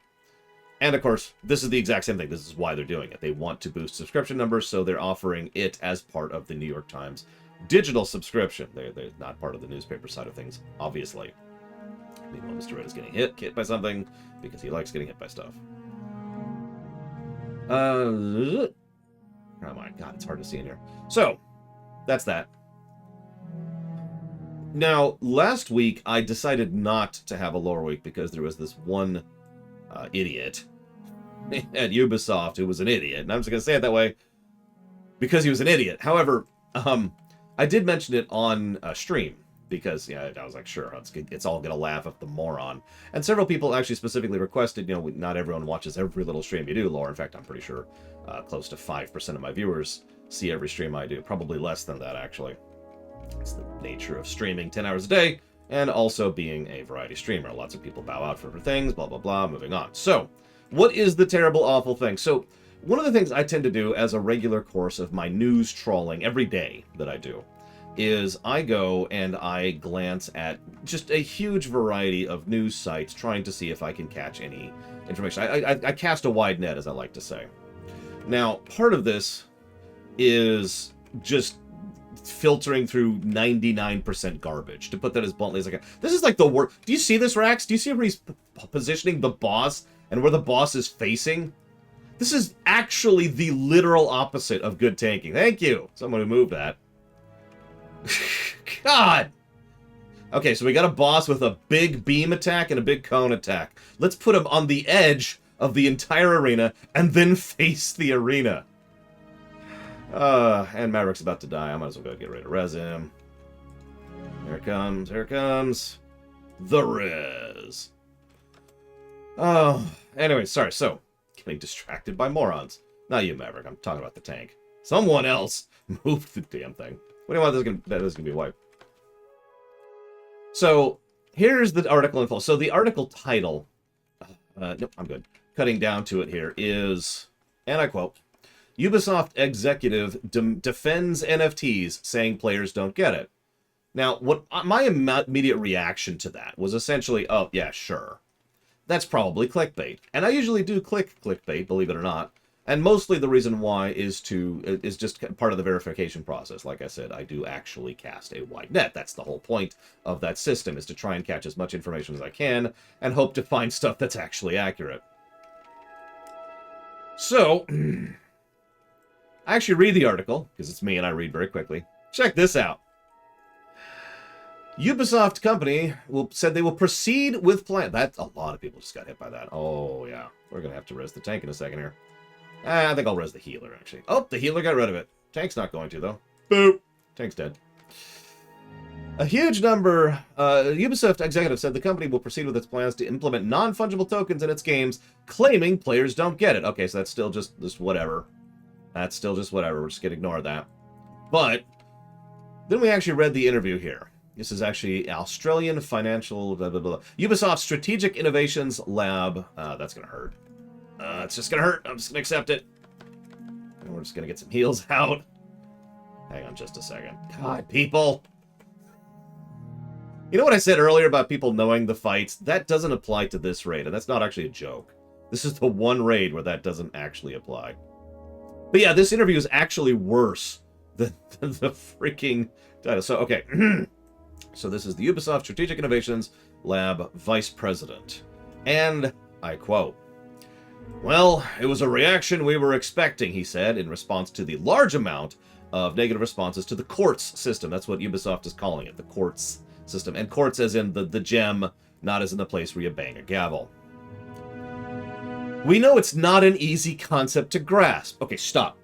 And of course, this is the exact same thing. This is why they're doing it. They want to boost subscription numbers, so they're offering it as part of the New York Times digital subscription. They're not part of the newspaper side of things, obviously. Meanwhile, Mr. Red is getting hit by something because he likes getting hit by stuff. Oh my god, it's hard to see in here. So, that's that. Now, last week, I decided not to have a Loreweek because there was this one idiot at Ubisoft who was an idiot. And I'm just going to say it that way because he was an idiot. However, I did mention it on stream because, yeah, I was like, sure, it's all going to laugh at the moron. And several people actually specifically requested, not everyone watches every little stream you do, Lore. In fact, I'm pretty sure close to 5% of my viewers see every stream I do. Probably less than that, actually. It's the nature of streaming 10 hours a day and also being a variety streamer. Lots of people bow out for things, blah, blah, blah, moving on. So, what is the terrible, awful thing? So, one of the things I tend to do as a regular course of my news trawling every day that I do is I go and I glance at just a huge variety of news sites trying to see if I can catch any information. I cast a wide net, as I like to say. Now, part of this is just filtering through 99% garbage, to put that as bluntly as I can. This is like the worst. Do you see this, Rax? Do you see where he's positioning the boss and where the boss is facing? This is actually the literal opposite of good tanking. Thank you. Someone who moved that. God. Okay, so we got a boss with a big beam attack and a big cone attack. Let's put him on the edge of the entire arena and then face the arena. And Maverick's about to die. I might as well go get ready to res him. Here it comes. Here it comes. The res. Oh, anyway, sorry. So, getting distracted by morons. Not you, Maverick. I'm talking about the tank. Someone else moved the damn thing. What do you want that is going to be wiped? So, here's the article info. So, the article title, nope, I'm good. Cutting down to it here is, and I quote, Ubisoft executive defends NFTs, saying players don't get it. Now, what my immediate reaction to that was essentially, oh, yeah, sure. That's probably clickbait. And I usually do click clickbait, believe it or not. And mostly the reason why is just part of the verification process. Like I said, I do actually cast a wide net. That's the whole point of that system, is to try and catch as much information as I can and hope to find stuff that's actually accurate. So, I actually read the article, because it's me and I read very quickly. Check this out. Ubisoft company said they will proceed with plan. That's a lot of people just got hit by that. Oh, yeah. We're going to have to res the tank in a second here. I think I'll res the healer, actually. Oh, the healer got rid of it. Tank's not going to, though. Boop. Tank's dead. A huge number... Ubisoft executive said the company will proceed with its plans to implement non-fungible tokens in its games, claiming players don't get it. Okay, so that's still just whatever. That's still just whatever. We're just going to ignore that. But then we actually read the interview here. This is actually Australian Financial... Blah, blah, blah. Ubisoft Strategic Innovations Lab. That's going to hurt. It's just going to hurt. I'm just going to accept it. And we're just going to get some heals out. Hang on just a second. God, people. You know what I said earlier about people knowing the fights? That doesn't apply to this raid, and that's not actually a joke. This is the one raid where that doesn't actually apply. But yeah, this interview is actually worse than the freaking title. So, okay. So this is the Ubisoft Strategic Innovations Lab Vice President. And I quote, "Well, it was a reaction we were expecting," he said, in response to the large amount of negative responses to the quartz system. That's what Ubisoft is calling it, the quartz system. And quartz as in the gem, not as in the place where you bang a gavel. "We know it's not an easy concept to grasp." Okay, stop.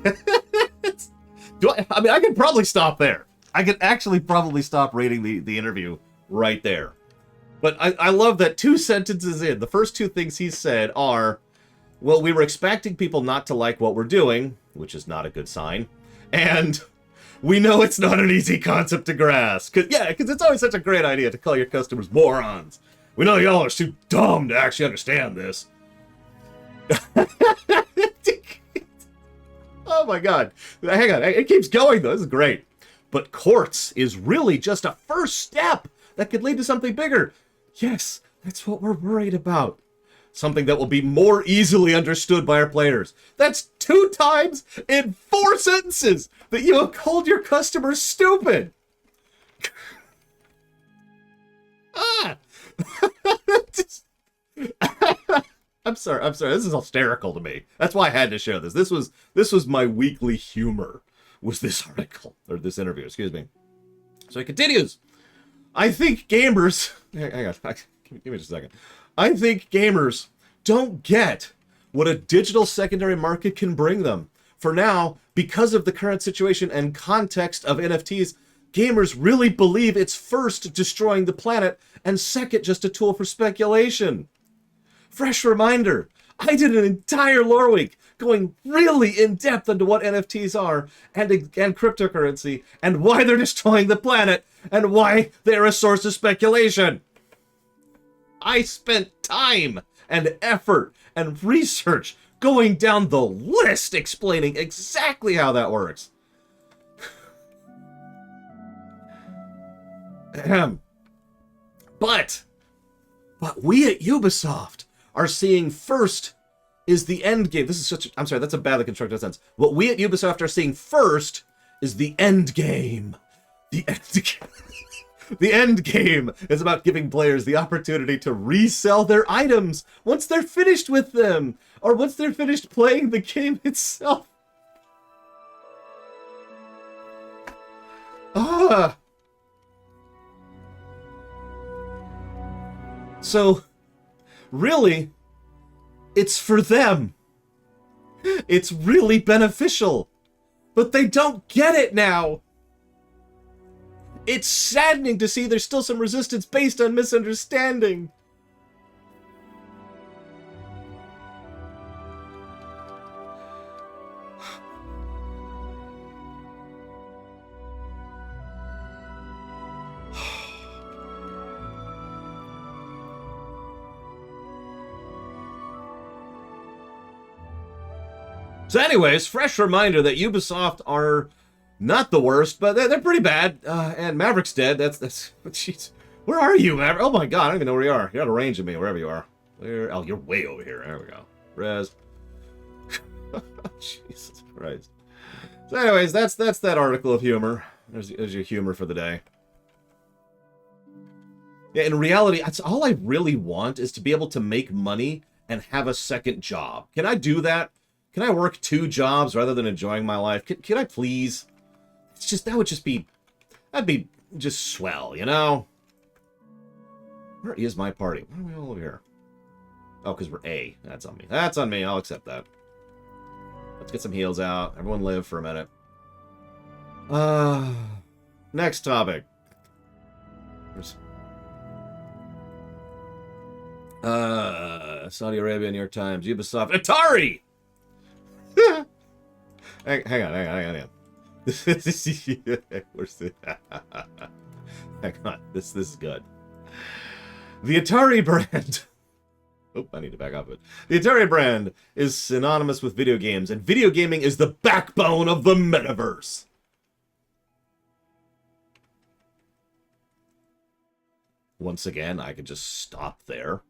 I mean, I could probably stop there. I could actually probably stop rating the interview right there. But I love that 2 sentences in, the first 2 things he said are, well, we were expecting people not to like what we're doing, which is not a good sign, and we know it's not an easy concept to grasp. Because it's always such a great idea to call your customers morons. We know y'all are too dumb to actually understand this. Oh my god. Hang on, it keeps going though, this is great. But courts is really just a first step that could lead to something bigger. Yes, that's what we're worried about. Something that will be more easily understood by our players. That's 2 times in 4 sentences that you have called your customers stupid. I'm sorry. This is hysterical to me. That's why I had to show this. This was my weekly humor, was this article, or this interview, excuse me. So he continues. I think gamers... Hang on. Give me just a second. I think gamers don't get what a digital secondary market can bring them. For now, because of the current situation and context of NFTs, gamers really believe it's first destroying the planet and second just a tool for speculation. Fresh reminder, I did an entire Loreweek going really in-depth into what NFTs are and cryptocurrency and why they're destroying the planet and why they're a source of speculation. I spent time and effort and research going down the list explaining exactly how that works. But we at Ubisoft are seeing first is the end game. This is such a, I'm sorry, that's a badly constructed sentence. What we at Ubisoft are seeing first is the end game. The end game. The end game is about giving players the opportunity to resell their items once they're finished with them, or once they're finished playing the game itself. So, really, it's for them. It's really beneficial. But they don't get it now. It's saddening to see there's still some resistance based on misunderstanding. So anyways, fresh reminder that Ubisoft are not the worst, but they're pretty bad. And Maverick's dead. That's jeez. Where are you, Maverick? Oh my god, I don't even know where you are. You're out of range of me, wherever you are. Where? Oh, you're way over here. There we go. Res. Jesus Christ. So anyways, that's that article of humor. There's your humor for the day. Yeah, in reality, that's all I really want is to be able to make money and have a second job. Can I do that? Can I work 2 jobs rather than enjoying my life? Can I please? It's just, that'd be just swell, you know? Where is my party? Why are we all over here? Oh, because we're A. That's on me. That's on me. I'll accept that. Let's get some heals out. Everyone live for a minute. Next topic. Saudi Arabia, New York Times, Ubisoft, Atari! hang on. Where's the... Hang on, this is good. The Atari brand... Oh, I need to back up it. The Atari brand is synonymous with video games, and video gaming is the backbone of the metaverse. Once again, I could just stop there.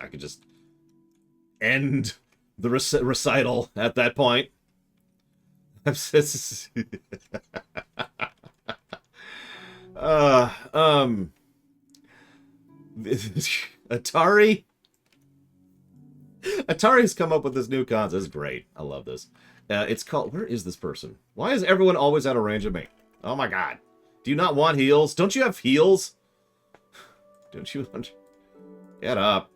I could just end the recital at that point. Atari's come up with this new concept. This is great. I love this. It's called... Where is this person? Why is everyone always out of range of me? Oh my god. Do you not want heals? Don't you have heals? Don't you want... Get up.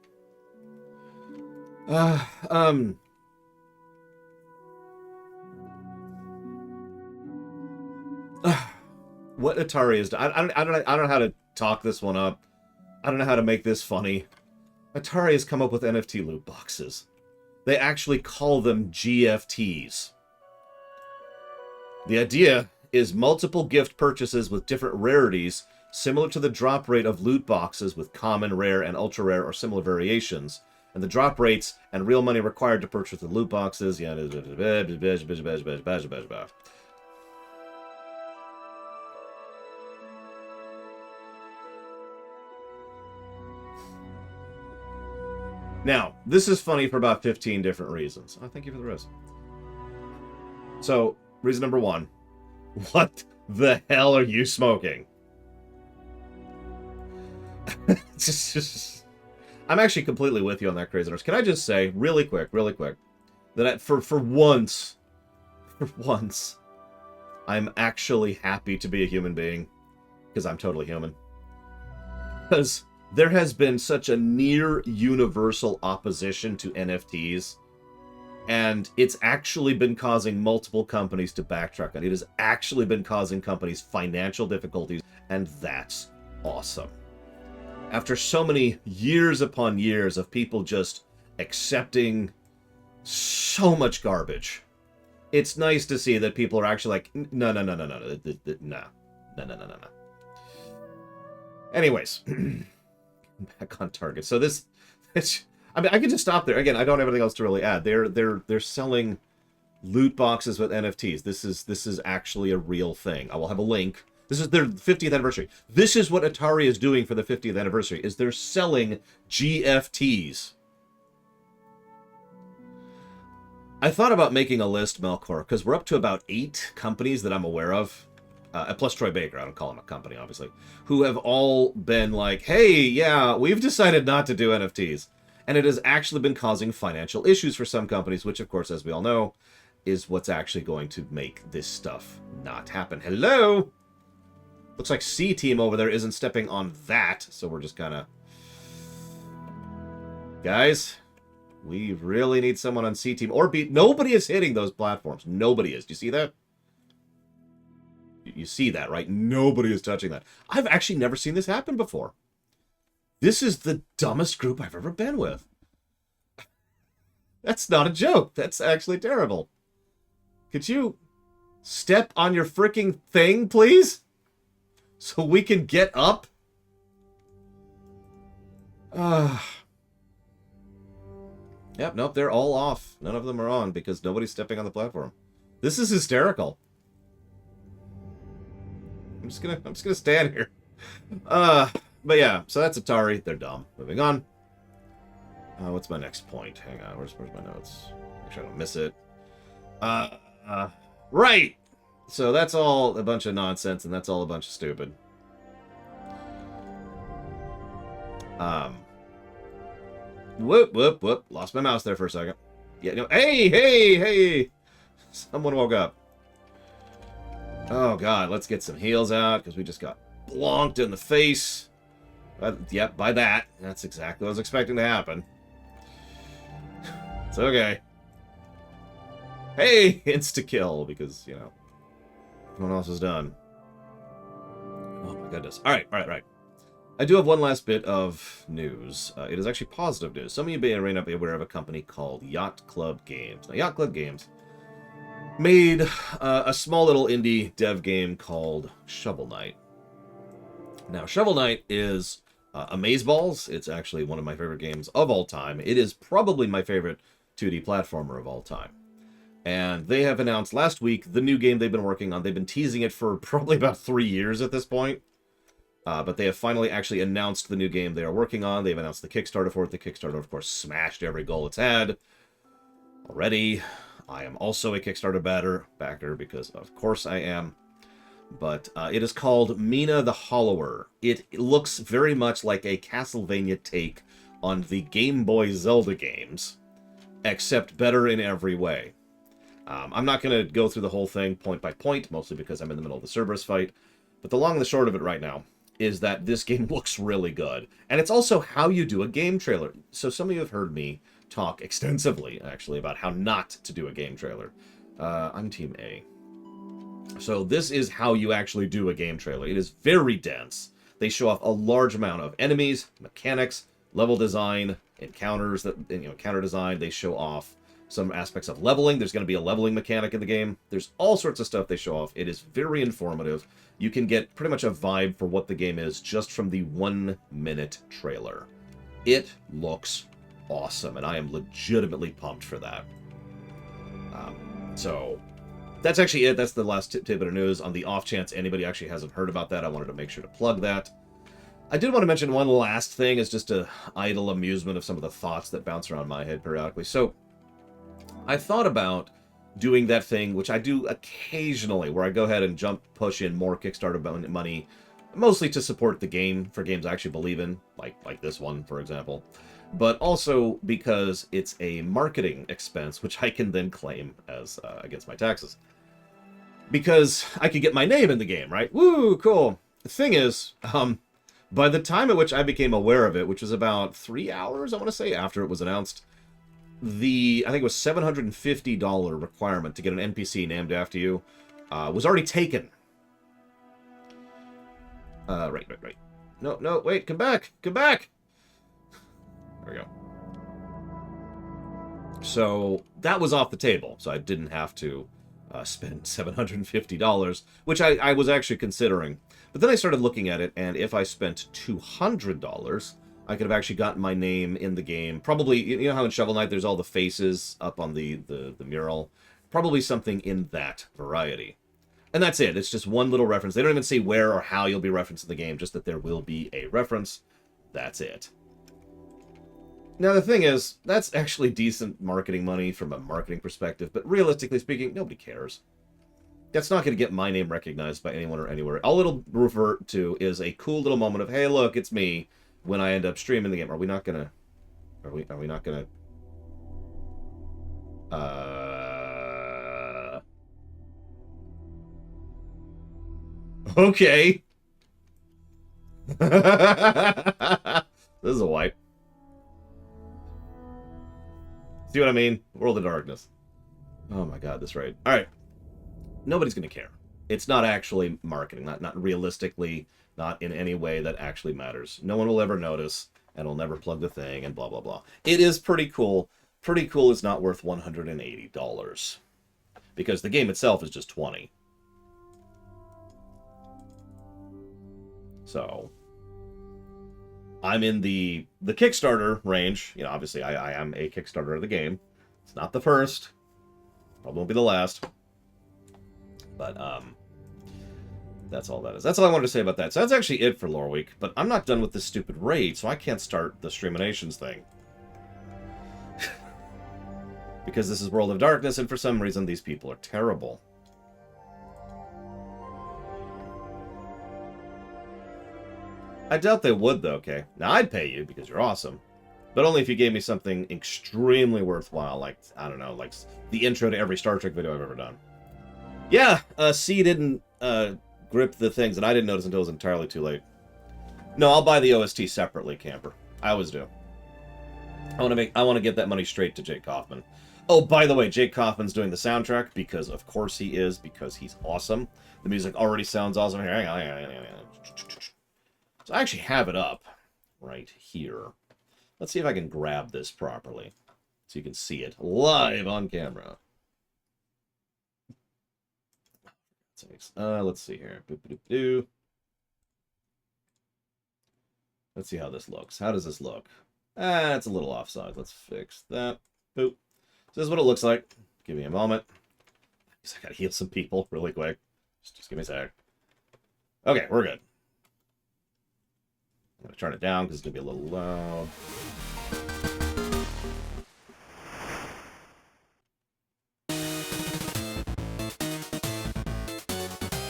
what Atari is... I don't know how to talk this one up. I don't know how to make this funny. Atari has come up with NFT loot boxes. They actually call them GFTs. The idea is multiple gift purchases with different rarities, similar to the drop rate of loot boxes with common, rare, and ultra rare or similar variations. And the drop rates and real money required to purchase the loot boxes. Yeah. Now, this is funny for about 15 different reasons. Oh, thank you for the rest. So, reason number one. What the hell are you smoking? I'm actually completely with you on that, craziness. Can I just say, really quick, that for once, I'm actually happy to be a human being. Because I'm totally human. Because there has been such a near universal opposition to NFTs, and it's actually been causing multiple companies to backtrack on it. It has actually been causing companies financial difficulties, and that's awesome. After so many years upon years of people just accepting so much garbage, it's nice to see that people are actually like, no. Anyways. Back on target. So I mean, I could just stop there. Again, I don't have anything else to really add. They're selling loot boxes with NFTs. This is actually a real thing. I will have a link. This is their 50th anniversary. This is what Atari is doing for the 50th anniversary. Is they're selling GFTs. I thought about making a list, Melkor, because we're up to about 8 companies that I'm aware of. Plus Troy Baker, I don't call him a company, obviously, who have all been like, hey, yeah, we've decided not to do NFTs. And it has actually been causing financial issues for some companies, which, of course, as we all know, is what's actually going to make this stuff not happen. Hello? Looks like C-Team over there isn't stepping on that, so we're just kind of... Guys, we really need someone on C-Team. Or B... Nobody is hitting those platforms. Nobody is. Do you see that? You see that, right? Nobody is touching that. I've actually never seen this happen before. This is the dumbest group I've ever been with. That's not a joke. That's actually terrible. Could you step on your freaking thing, please? So we can get up? Yep, nope, they're all off. None of them are on because nobody's stepping on the platform. This is hysterical. I'm just gonna stand here. But yeah, so that's Atari. They're dumb. Moving on. What's my next point? Hang on, where's my notes? Make sure I don't miss it. Right! So that's all a bunch of nonsense, and that's all a bunch of stupid. Whoop. Lost my mouse there for a second. Yeah, no, hey! Someone woke up. Oh, God, let's get some heals out, because we just got blonked in the face. Yep, by that. That's exactly what I was expecting to happen. It's okay. Hey, insta-kill, because, you know, everyone else is done. Oh, my goodness. All right. I do have one last bit of news. It is actually positive news. Some of you may not be aware of a company called Yacht Club Games. Now, Yacht Club Games made a small little indie dev game called Shovel Knight. Now, Shovel Knight is Amazeballs. It's actually one of my favorite games of all time. It is probably my favorite 2D platformer of all time. And they have announced last week the new game they've been working on. They've been teasing it for probably about 3 years at this point. But they have finally actually announced the new game they are working on. They've announced the Kickstarter for it. The Kickstarter, of course, smashed every goal it's had already. I am also a Kickstarter backer because, of course, I am. But it is called Mina The Hollower. It looks very much like a Castlevania take on the Game Boy Zelda games, except better in every way. I'm not going to go through the whole thing point by point, mostly because I'm in the middle of the Cerberus fight. But the long and the short of it right now is that this game looks really good. And it's also how you do a game trailer. So some of you have heard me talk extensively, actually, about how not to do a game trailer. I'm Team A. So this is how you actually do a game trailer. It is very dense. They show off a large amount of enemies, mechanics, level design, encounters, that counter design. They show off some aspects of leveling. There's going to be a leveling mechanic in the game. There's all sorts of stuff they show off. It is very informative. You can get pretty much a vibe for what the game is just from the 1-minute trailer. It looks awesome, and I am legitimately pumped for that. So that's actually it. That's the last tidbit of news. On the off chance anybody actually hasn't heard about that, I wanted to make sure to plug that. I did want to mention one last thing as just a idle amusement of some of the thoughts that bounce around my head periodically. So I thought about doing that thing, which I do occasionally, where I go ahead and push in more Kickstarter money, mostly to support the game, for games I actually believe in, like this one, for example. But also because it's a marketing expense, which I can then claim as against my taxes. Because I could get my name in the game, right? Woo, cool. The thing is, by the time at which I became aware of it, which was about 3 hours, I want to say, after it was announced, I think it was $750 requirement to get an NPC named after you was already taken. Right. No, wait, come back! There we go. So that was off the table, so I didn't have to spend $750, which I was actually considering. But then I started looking at it, and if I spent $200, I could have actually gotten my name in the game. Probably, you know how in Shovel Knight there's all the faces up on the mural? Probably something in that variety. And that's it. It's just one little reference. They don't even say where or how you'll be referenced in the game, just that there will be a reference. That's it. Now, the thing is, that's actually decent marketing money from a marketing perspective, but realistically speaking, nobody cares. That's not going to get my name recognized by anyone or anywhere. All it'll revert to is a cool little moment of, hey, look, it's me, when I end up streaming the game. Are we not going to... Are we not going to... Okay. This is a wipe. See what I mean? World of Darkness. Oh my god, this raid. Alright. Nobody's going to care. It's not actually marketing. Not realistically, not in any way that actually matters. No one will ever notice, and will never plug the thing, and blah, blah, blah. It is pretty cool. Pretty cool is not worth $180. Because the game itself is just $20. So... I'm in the Kickstarter range. You know, obviously, I am a Kickstarter of the game. It's not the first. Probably won't be the last. But, that's all that is. That's all I wanted to say about that. So that's actually it for Loreweek. But I'm not done with this stupid raid, so I can't start the Streaminations thing. Because this is World of Darkness, and for some reason, these people are terrible. I doubt they would, though, okay? Now, I'd pay you, because you're awesome. But only if you gave me something extremely worthwhile, like, I don't know, like the intro to every Star Trek video I've ever done. Yeah, C didn't grip the things, and I didn't notice until it was entirely too late. No, I'll buy the OST separately, Camper. I always do. I want to get that money straight to Jake Kaufman. Oh, by the way, Jake Kaufman's doing the soundtrack, because of course he is, because he's awesome. The music already sounds awesome. Hang on. So I actually have it up right here. Let's see if I can grab this properly so you can see it live on camera. Let's see here. Let's see how this looks. How does this look? It's a little offside. Let's fix that. Boop. So this is what it looks like. Give me a moment. I gotta heal some people really quick. Just give me a sec. Okay, we're good. I'm going to turn it down because it's going to be a little loud.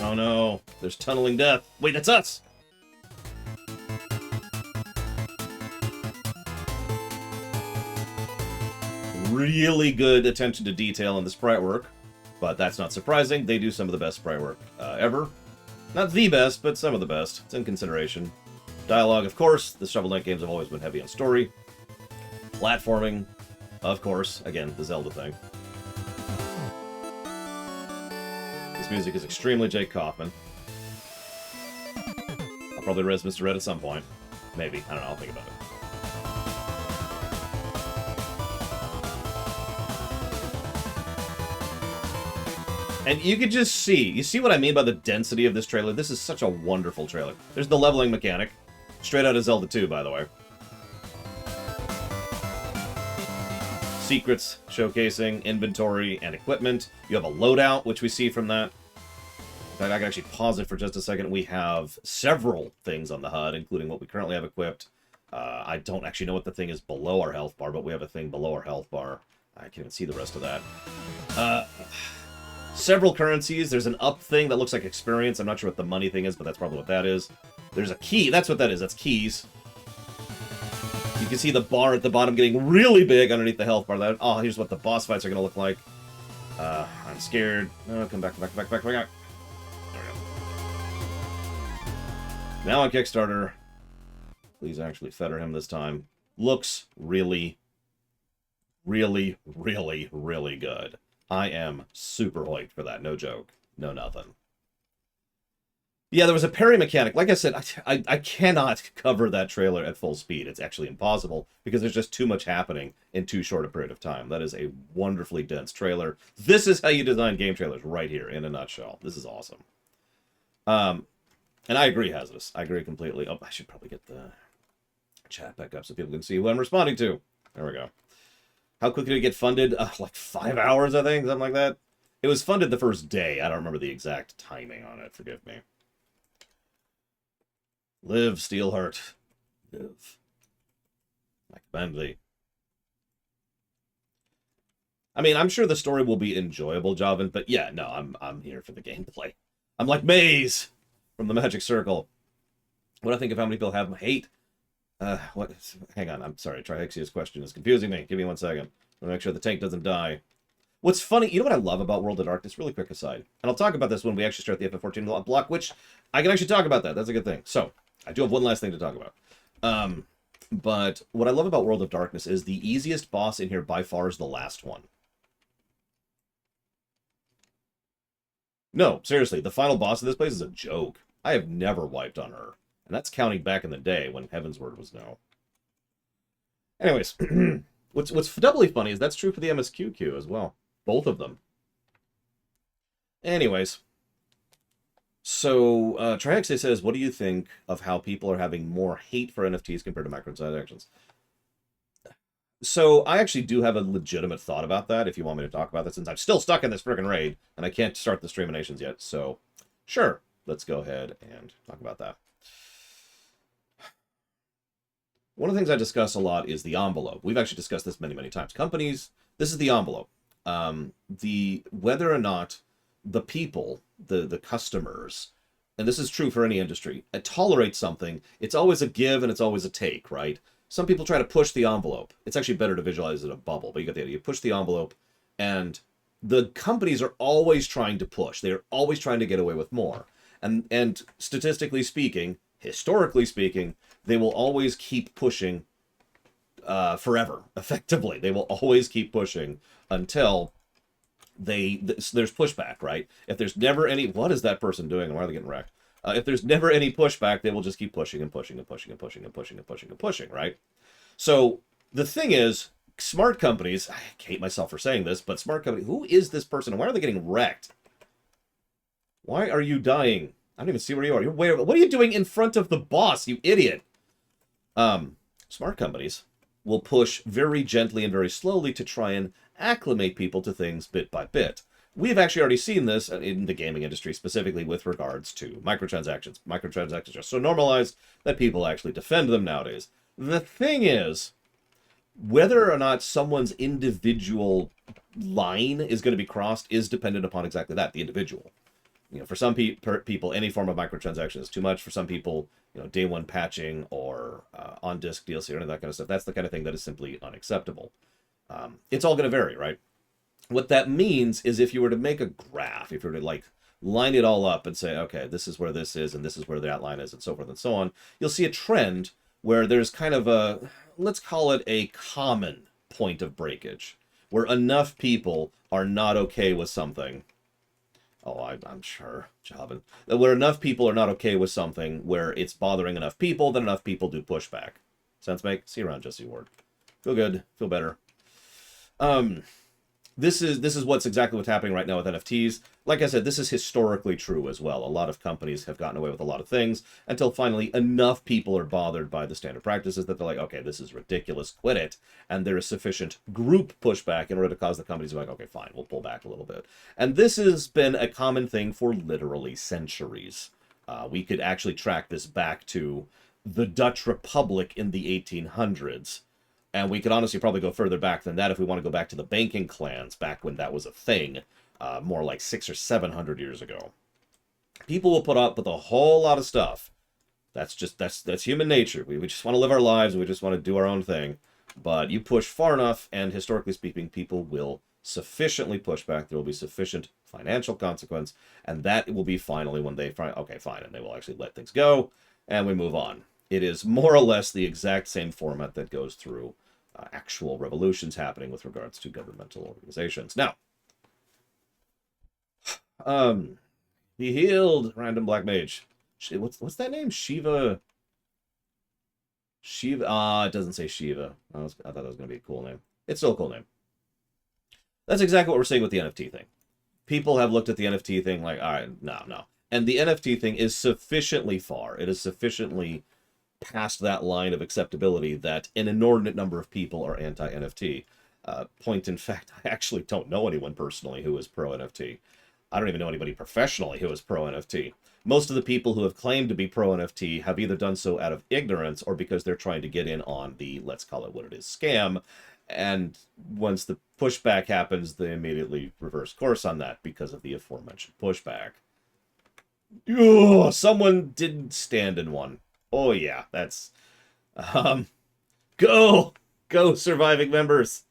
Oh no, there's tunneling death. Wait, that's us! Really good attention to detail in the sprite work, but that's not surprising. They do some of the best sprite work ever. Not the best, but some of the best. It's in consideration. Dialogue, of course. The Shovel Knight games have always been heavy on story. Platforming, of course. Again, the Zelda thing. This music is extremely Jake Kaufman. I'll probably res Mr. Red at some point. Maybe. I don't know. I'll think about it. And you can just see, you see what I mean by the density of this trailer? This is such a wonderful trailer. There's the leveling mechanic. Straight out of Zelda 2, by the way. Secrets, showcasing, inventory, and equipment. You have a loadout, which we see from that. In fact, I can actually pause it for just a second. We have several things on the HUD, including what we currently have equipped. I don't actually know what the thing is below our health bar, but we have a thing below our health bar. I can't even see the rest of that. Several currencies. There's an up thing that looks like experience. I'm not sure what the money thing is, but that's probably what that is. There's a key. That's what that is. That's keys. You can see the bar at the bottom getting really big underneath the health bar. Oh, here's what the boss fights are going to look like. I'm scared. Oh, come back. There we go. Now on Kickstarter. Please actually fetter him this time. Looks really, really, really, really good. I am super hyped for that. No joke. No nothing. Yeah, there was a parry mechanic. Like I said, I cannot cover that trailer at full speed. It's actually impossible because there's just too much happening in too short a period of time. That is a wonderfully dense trailer. This is how you design game trailers right here in a nutshell. This is awesome. And I agree, Hazardous. I agree completely. Oh, I should probably get the chat back up so people can see who I'm responding to. There we go. How quickly did it get funded? Like 5 hours, I think, something like that. It was funded the first day. I don't remember the exact timing on it. Forgive me. Live, Steelheart. Live. I commend thee. I mean, I'm sure the story will be enjoyable, Javin, but yeah, no, I'm here for the gameplay. I'm like Maze from the Magic Circle. What do I think of how many people have hate? What? Hang on, I'm sorry. Trihexia's question is confusing me. Give me 1 second. I want to make sure the tank doesn't die. What's funny, you know what I love about World of Darkness? Really quick aside. And I'll talk about this when we actually start the FF14 block, which I can actually talk about that. That's a good thing. So, I do have one last thing to talk about. But what I love about World of Darkness is the easiest boss in here by far is the last one. No, seriously, the final boss of this place is a joke. I have never wiped on her. And that's counting back in the day when Heaven's Word was no. Anyways, what's doubly funny is that's true for the MSQ as well. Both of them. Anyways. So, Triaxe says, what do you think of how people are having more hate for NFTs compared to microtransactions? So, I actually do have a legitimate thought about that, if you want me to talk about that, since I'm still stuck in this frickin' raid, and I can't start the streaminations yet. So, sure, let's go ahead and talk about that. One of the things I discuss a lot is the envelope. We've actually discussed this many, many times. Companies, this is the envelope. Whether or not the people, the customers, and this is true for any industry, tolerate something, it's always a give and it's always a take, right? Some people try to push the envelope. It's actually better to visualize it a bubble, but you get the idea. You push the envelope, and the companies are always trying to push. They're always trying to get away with more. And statistically speaking, historically speaking, they will always keep pushing forever, effectively. They will always keep pushing until there's pushback, right? If there's never any... What is that person doing, and why are they getting wrecked? If there's never any pushback, they will just keep pushing and pushing and pushing and pushing and pushing and pushing and pushing, right? So the thing is, smart companies... I hate myself for saying this, but smart companies... Who is this person, and why are they getting wrecked? Why are you dying? I don't even see where you are. What are you doing in front of the boss, you idiot? Smart companies will push very gently and very slowly to try and acclimate people to things bit by bit. We've actually already seen this in the gaming industry, specifically with regards to microtransactions. Microtransactions are so normalized that people actually defend them nowadays. The thing is, whether or not someone's individual line is going to be crossed is dependent upon exactly that, the individual. You know, for some people, any form of microtransaction is too much. For some people, you know, day one patching or on-disk DLC or any of that kind of stuff, that's the kind of thing that is simply unacceptable. It's all going to vary, right? What that means is if you were to make a graph, if you were to, like, line it all up and say, okay, this is where this is, and this is where that line is, and so forth and so on, you'll see a trend where there's kind of a, let's call it a common point of breakage, where enough people are not okay with something Oh, I'm sure, Jobin. Where enough people are not okay with something, where it's bothering enough people, then enough people do pushback. Sense make? See you around, Jesse Ward. Feel good. Feel better. This is what's happening right now with NFTs. Like I said, this is historically true as well. A lot of companies have gotten away with a lot of things until finally enough people are bothered by the standard practices that they're like, okay, this is ridiculous, quit it. And there is sufficient group pushback in order to cause the companies to be like, okay, fine, we'll pull back a little bit. And this has been a common thing for literally centuries. We could actually track this back to the Dutch Republic in the 1800s. And we could honestly probably go further back than that if we want to go back to the banking clans, back when that was a thing, more like 600 or 700 years ago. People will put up with a whole lot of stuff. That's human nature. We just want to live our lives, and we just want to do our own thing. But you push far enough, and historically speaking, people will sufficiently push back. There will be sufficient financial consequence, and that will be finally when they find, okay, fine, and they will actually let things go, and we move on. It is more or less the exact same format that goes through actual revolutions happening with regards to governmental organizations. Now, he healed random black mage. What's that name? Shiva. It doesn't say Shiva. I thought that was going to be a cool name. It's still a cool name. That's exactly what we're seeing with the NFT thing. People have looked at the NFT thing like, all right, no. And the NFT thing is sufficiently far. It is sufficiently past that line of acceptability that an inordinate number of people are anti-NFT. Point in fact, I actually don't know anyone personally who is pro-NFT. I don't even know anybody professionally who is pro-NFT. Most of the people who have claimed to be pro-NFT have either done so out of ignorance or because they're trying to get in on the, let's call it what it is, scam. And once the pushback happens, they immediately reverse course on that because of the aforementioned pushback. Ugh, someone didn't stand in one. Oh yeah, that's go surviving members.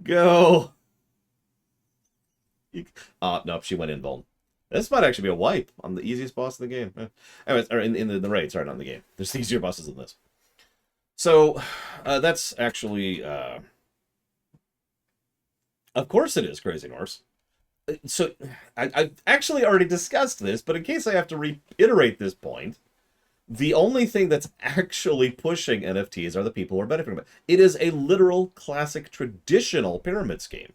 Go. Nope, she went invuln. This might actually be a wipe on the easiest boss in the game. Anyways, or in the raid, sorry, not in the game. There's easier bosses than this. So that's actually of course it is, Crazy Norse. So I've actually already discussed this, but in case I have to reiterate this point, the only thing that's actually pushing NFTs are the people who are benefiting from it. It is a literal, classic, traditional pyramid scheme.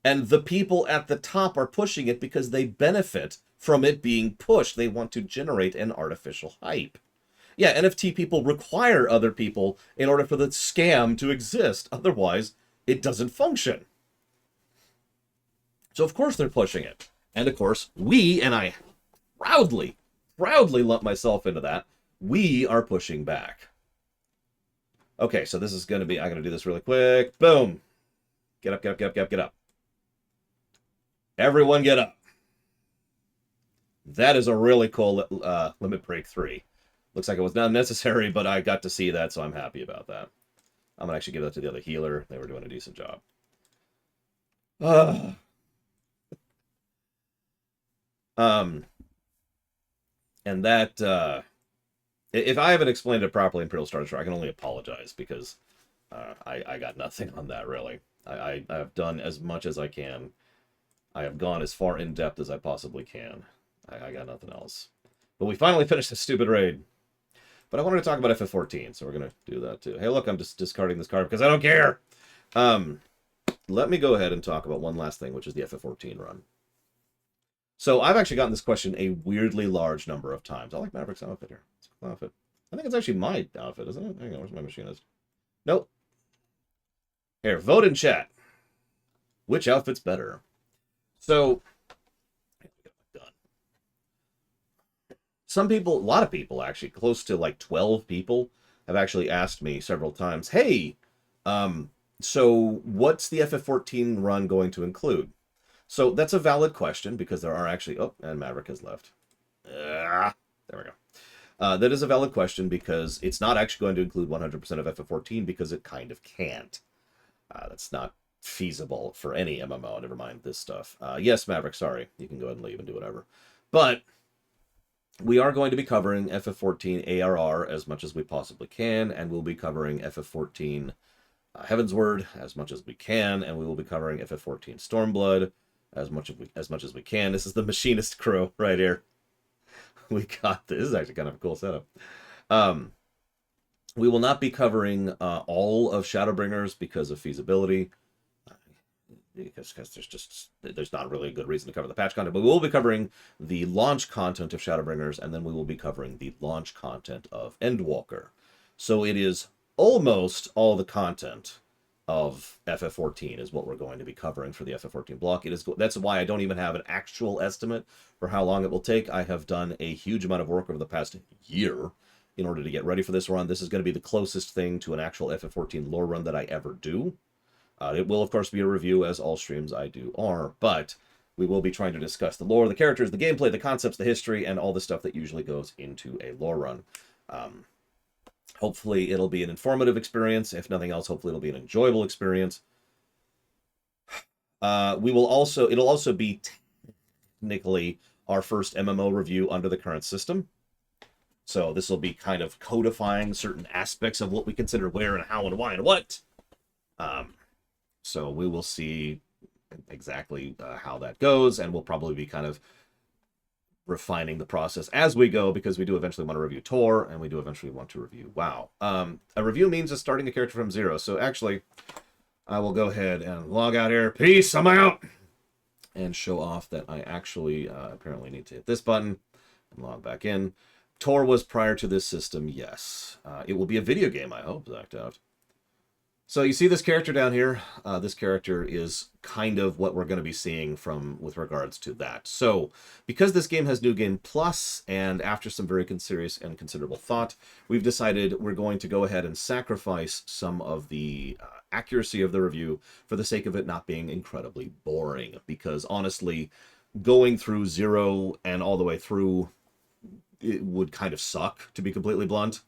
And the people at the top are pushing it because they benefit from it being pushed. They want to generate an artificial hype. Yeah, NFT people require other people in order for the scam to exist. Otherwise, it doesn't function. So of course they're pushing it. And of course, and I proudly lump myself into that, we are pushing back. Okay, so this is going to be, I'm going to do this really quick. Boom. Get up. Everyone get up. That is a really cool Limit Break 3. Looks like it was not necessary, but I got to see that, so I'm happy about that. I'm going to actually give that to the other healer. They were doing a decent job. And that, if I haven't explained it properly in Imperial Star Destroyer, I can only apologize because I got nothing on that, really. I have done as much as I can. I have gone as far in depth as I possibly can. I got nothing else. But we finally finished the stupid raid. But I wanted to talk about FF14, so we're going to do that too. Hey, look, I'm just discarding this card because I don't care. Let me go ahead and talk about one last thing, which is the FF14 run. So I've actually gotten this question a weirdly large number of times. I like Maverick's outfit here. It's a cool outfit. I think it's actually my outfit, isn't it? Hang on, where's my machinist? Nope. Here, vote in chat. Which outfit's better? So, some people, a lot of people actually, close to like 12 people, have actually asked me several times, hey, so what's the FF14 run going to include? So that's a valid question because there are actually, oh, and Maverick has left. There we go. That is a valid question because it's not actually going to include 100% of FF14 because it kind of can't. That's not feasible for any MMO, never mind this stuff. Yes, Maverick, sorry. You can go ahead and leave and do whatever. But we are going to be covering FF14 ARR as much as we possibly can, and we'll be covering FF14 Heavensward as much as we can, and we will be covering FF14 Stormblood as much as we can. This is the machinist crew right here. We got this. This is actually kind of a cool setup. We will not be covering all of Shadowbringers because of feasibility. Because there's not really a good reason to cover the patch content, but we will be covering the launch content of Shadowbringers, and then we will be covering the launch content of Endwalker. So it is almost all the content of FF14 is what we're going to be covering for the FF14 block. That's why I don't even have an actual estimate for how long it will take. I have done a huge amount of work over the past year in order to get ready for this run. This is going to be the closest thing to an actual FF14 lore run that I ever do. It will, of course, be a review, as all streams I do are, but we will be trying to discuss the lore, the characters, the gameplay, the concepts, the history, and all the stuff that usually goes into a lore run. Hopefully, it'll be an informative experience. If nothing else, hopefully it'll be an enjoyable experience. It'll also be technically our first MMO review under the current system. So this will be kind of codifying certain aspects of what we consider where and how and why and what. So we will see exactly how that goes, and we'll probably be kind of refining the process as we go, because we do eventually want to review Tor, and we do eventually want to review WoW. A review means just starting a character from zero. So actually, I will go ahead and log out here. Peace, I'm out! And show off that I actually apparently need to hit this button and log back in. Tor was prior to this system, yes. It will be a video game, I hope, Zacked Out. So you see this character down here. This character is kind of what we're going to be seeing with regards to that. So because this game has New Game Plus, and after some very serious and considerable thought, we've decided we're going to go ahead and sacrifice some of the accuracy of the review for the sake of it not being incredibly boring. Because honestly, going through 0 and all the way through, it would kind of suck, to be completely blunt.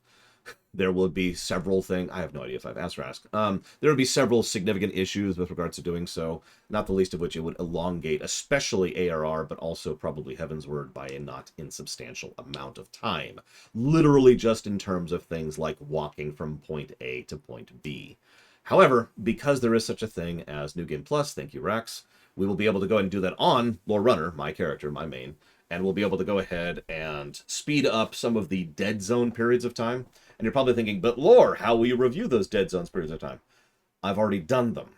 There will be several things. I have no idea if I've asked or asked. There would be several significant issues with regards to doing so, not the least of which it would elongate, especially ARR, but also probably Heaven's Word by a not insubstantial amount of time. Literally just in terms of things like walking from point A to point B. However, because there is such a thing as New Game Plus, thank you, Rax, we will be able to go ahead and do that on Lore Runner, my character, my main, and we'll be able to go ahead and speed up some of the dead zone periods of time. And you're probably thinking, but Lore, how will you review those dead zones periods of time? I've already done them.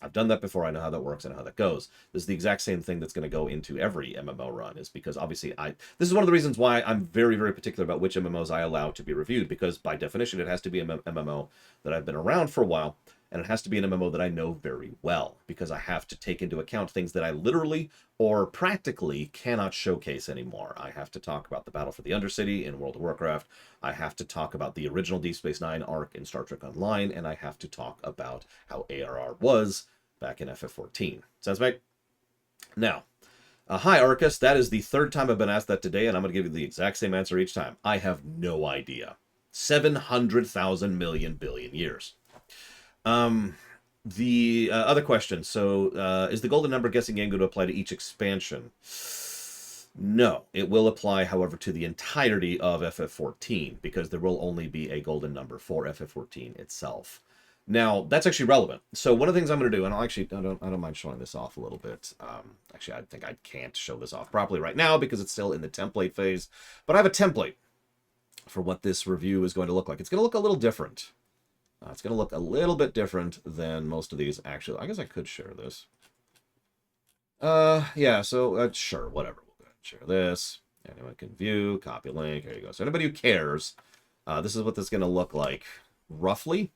I've done that before. I know how that works and how that goes. This is the exact same thing that's going to go into every MMO run, is because obviously this is one of the reasons why I'm very, very particular about which MMOs I allow to be reviewed, because by definition, it has to be an MMO that I've been around for a while, and it has to be an MMO that I know very well, because I have to take into account things that I literally or practically cannot showcase anymore. I have to talk about the Battle for the Undercity in World of Warcraft. I have to talk about the original Deep Space Nine arc in Star Trek Online, and I have to talk about how ARR was back in FF14. Sounds right? Now, hi Arcus, that is the third time I've been asked that today, and I'm going to give you the exact same answer each time. I have no idea. 700,000 million billion years. The other question, so is the golden number guessing game going to apply to each expansion? No, it will apply, however, to the entirety of FF14, because there will only be a golden number for FF14 itself. Now, that's actually relevant. So one of the things I'm going to do, and I don't mind showing this off a little bit. Actually, I think I can't show this off properly right now because it's still in the template phase. But I have a template for what this review is going to look like. It's going to look a little different. It's going to look a little bit different than most of these. Actually, I guess I could share this. Yeah, so sure, whatever. We'll go ahead and share this. Anyone can view, copy link. There you go. So anybody who cares, this is what this is going to look like, roughly.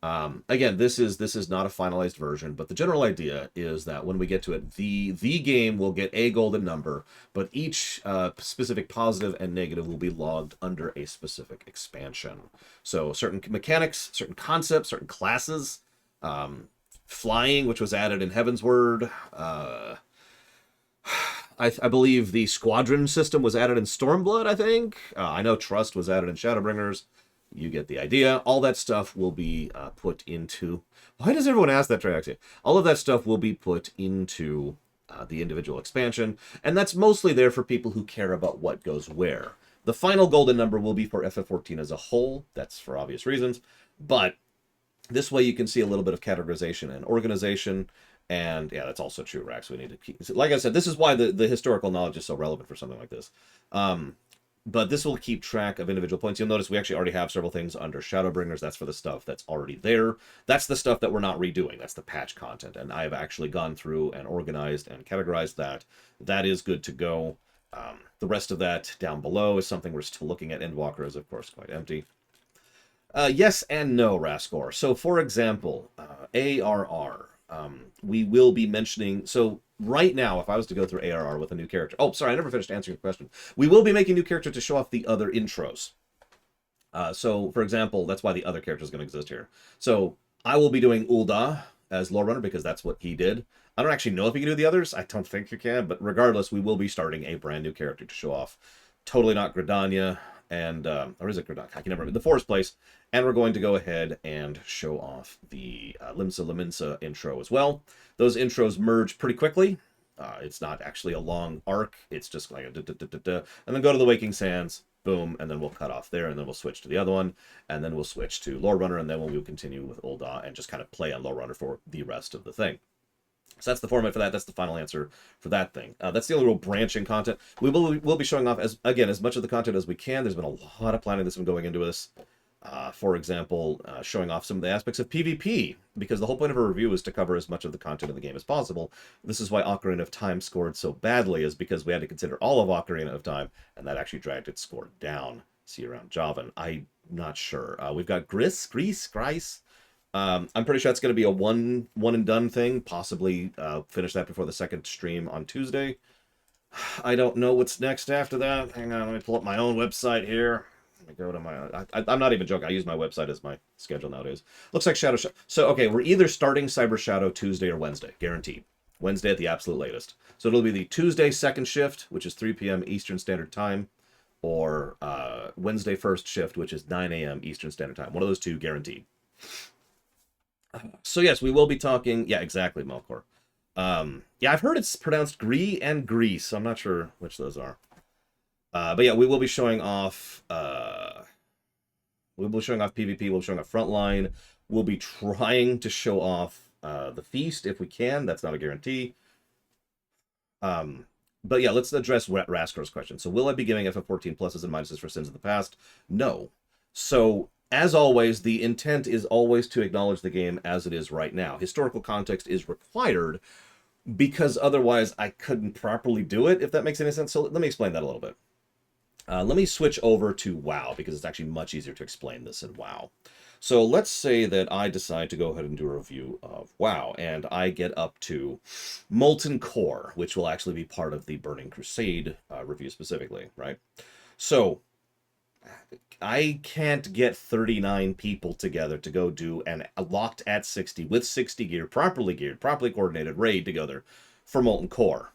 Again, this is not a finalized version, but the general idea is that when we get to it, the game will get a golden number, but each specific positive and negative will be logged under a specific expansion. So certain mechanics, certain concepts, certain classes, flying, which was added in Heaven's Word. I believe the squadron system was added in Stormblood, I think. I know Trust was added in Shadowbringers. You get the idea. All that stuff will be put into... Why does everyone ask that, Triaxia? All of that stuff will be put into the individual expansion, and that's mostly there for people who care about what goes where. The final golden number will be for FF14 as a whole. That's for obvious reasons. But this way you can see a little bit of categorization and organization, And yeah, that's also true, Rax. We need to keep, like I said, this is why the historical knowledge is so relevant for something like this. But this will keep track of individual points. You'll notice we actually already have several things under Shadowbringers. That's for the stuff that's already there. That's the stuff that we're not redoing. That's the patch content. And I have actually gone through and organized and categorized that. That is good to go. The rest of that down below is something we're still looking at. Endwalker is, of course, quite empty. Yes and no, Raskor. So, for example, ARR. We will be mentioning... So, right now, if I was to go through ARR with a new character... Oh, sorry, I never finished answering your question. We will be making new characters to show off the other intros. So, for example, that's why the other character is going to exist here. So, I will be doing Ul'dah as Lore Runner because that's what he did. I don't actually know if you can do the others. I don't think you can, but regardless, we will be starting a brand new character to show off. Totally not Gridania, and... or is it Gridania? I can never remember. The Forest Place. And we're going to go ahead and show off the Limsa Laminsa intro as well. Those intros merge pretty quickly. It's not actually a long arc. It's just like a da-da-da-da-da. And then go to the Waking Sands, boom, and then we'll cut off there, and then we'll switch to the other one, and then we'll switch to Lore Runner, and then we'll continue with Ul'dah and just kind of play on Lore Runner for the rest of the thing. So that's the format for that. That's the final answer for that thing. That's the only real branching content. We'll be showing off, as much of the content as we can. There's been a lot of planning that's been going into this. For example, showing off some of the aspects of PvP, because the whole point of a review is to cover as much of the content of the game as possible. This is why Ocarina of Time scored so badly, is because we had to consider all of Ocarina of Time, and that actually dragged its score down. See around Javan. I'm not sure. We've got Grice. I'm pretty sure it's going to be a one and done thing. Possibly finish that before the second stream on Tuesday. I don't know what's next after that. Hang on, let me pull up my own website here. Go to my... I'm not even joking. I use my website as my schedule nowadays. Looks like Shadow... So, okay, we're either starting Cyber Shadow Tuesday or Wednesday. Guaranteed. Wednesday at the absolute latest. So it'll be the Tuesday second shift, which is 3 p.m. Eastern Standard Time, or Wednesday first shift, which is 9 a.m. Eastern Standard Time. One of those two, guaranteed. So, yes, we will be talking... Yeah, exactly, Melkor. Yeah, I've heard it's pronounced Gree and Grease. So I'm not sure which those are. But yeah, we will be showing off... we'll be showing off PvP. We'll be showing off Frontline. We'll be trying to show off the Feast if we can. That's not a guarantee. But yeah, let's address Raskar's question. So will I be giving FF14 pluses and minuses for Sins of the Past? No. So, as always, the intent is always to acknowledge the game as it is right now. Historical context is required because otherwise I couldn't properly do it, if that makes any sense. So let me explain that a little bit. Let me switch over to WoW, because it's actually much easier to explain this in WoW. So let's say that I decide to go ahead and do a review of WoW, and I get up to Molten Core, which will actually be part of the Burning Crusade review specifically, right? So I can't get 39 people together to go do an locked at 60 with 60 geared, properly coordinated raid together for Molten Core.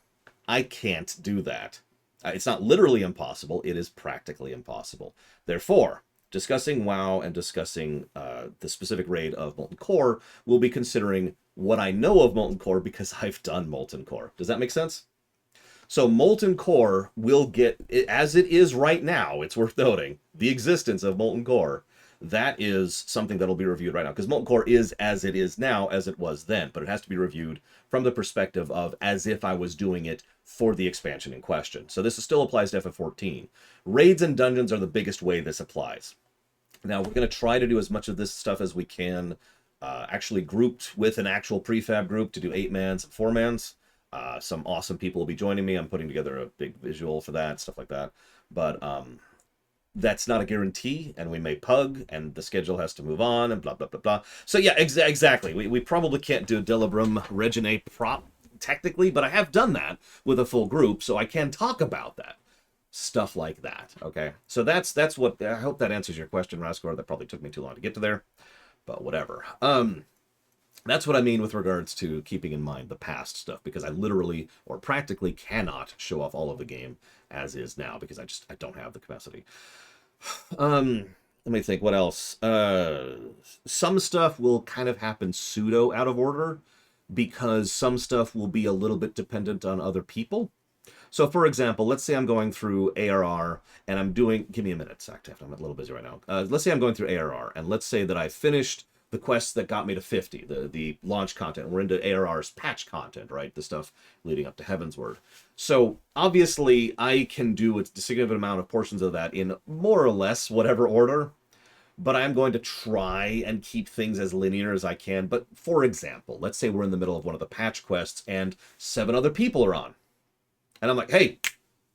I can't do that. It's not literally impossible, it is practically impossible. Therefore, discussing WoW and discussing the specific raid of Molten Core, we'll be considering what I know of Molten Core because I've done Molten Core. Does that make sense? So Molten Core will get, as it is right now, it's worth noting, the existence of Molten Core, that is something that'll be reviewed right now. Because Molten Core is as it is now, as it was then, but it has to be reviewed from the perspective of as if I was doing it for the expansion in question. So this still applies to FF14. Raids and dungeons are the biggest way this applies. Now, we're going to try to do as much of this stuff as we can, actually grouped with an actual prefab group to do 8-mans and 4-mans. Some awesome people will be joining me. I'm putting together a big visual for that, stuff like that. But that's not a guarantee, and we may pug, and the schedule has to move on, and blah, blah, blah, blah. So yeah, exactly. We probably can't do Delibrum Regine prop technically, but I have done that with a full group, so I can talk about that. Stuff like that, okay? So that's what... I hope that answers your question, Raskor. That probably took me too long to get to there, but whatever. That's what I mean with regards to keeping in mind the past stuff, because I literally or practically cannot show off all of the game as is now, because I don't have the capacity. Let me think, what else? Some stuff will kind of happen pseudo out of order, because some stuff will be a little bit dependent on other people. So, for example, let's say I'm going through ARR, and I'm doing... Give me a minute, Sactaft, I'm a little busy right now. Let's say I'm going through ARR, and let's say that I finished the quests that got me to 50, the launch content. We're into ARR's patch content, right? The stuff leading up to Heavensward. So obviously I can do a significant amount of portions of that in more or less whatever order, but I'm going to try and keep things as linear as I can. But for example, let's say we're in the middle of one of the patch quests and 7 other people are on. And I'm like, hey,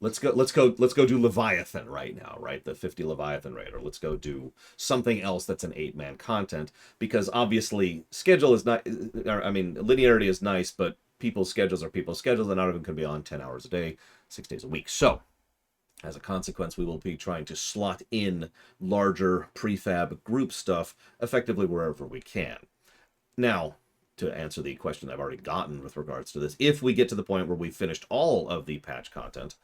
let's go do Leviathan right now, right? The 50 Leviathan raid, or let's go do something else that's an 8-man content, because obviously schedule is not, I mean, linearity is nice, but people's schedules are people's schedules, and not everyone can be on 10 hours a day, 6 days a week. So as a consequence, we will be trying to slot in larger prefab group stuff effectively wherever we can. Now, to answer the question I've already gotten with regards to this, if we get to the point where we've finished all of the patch content,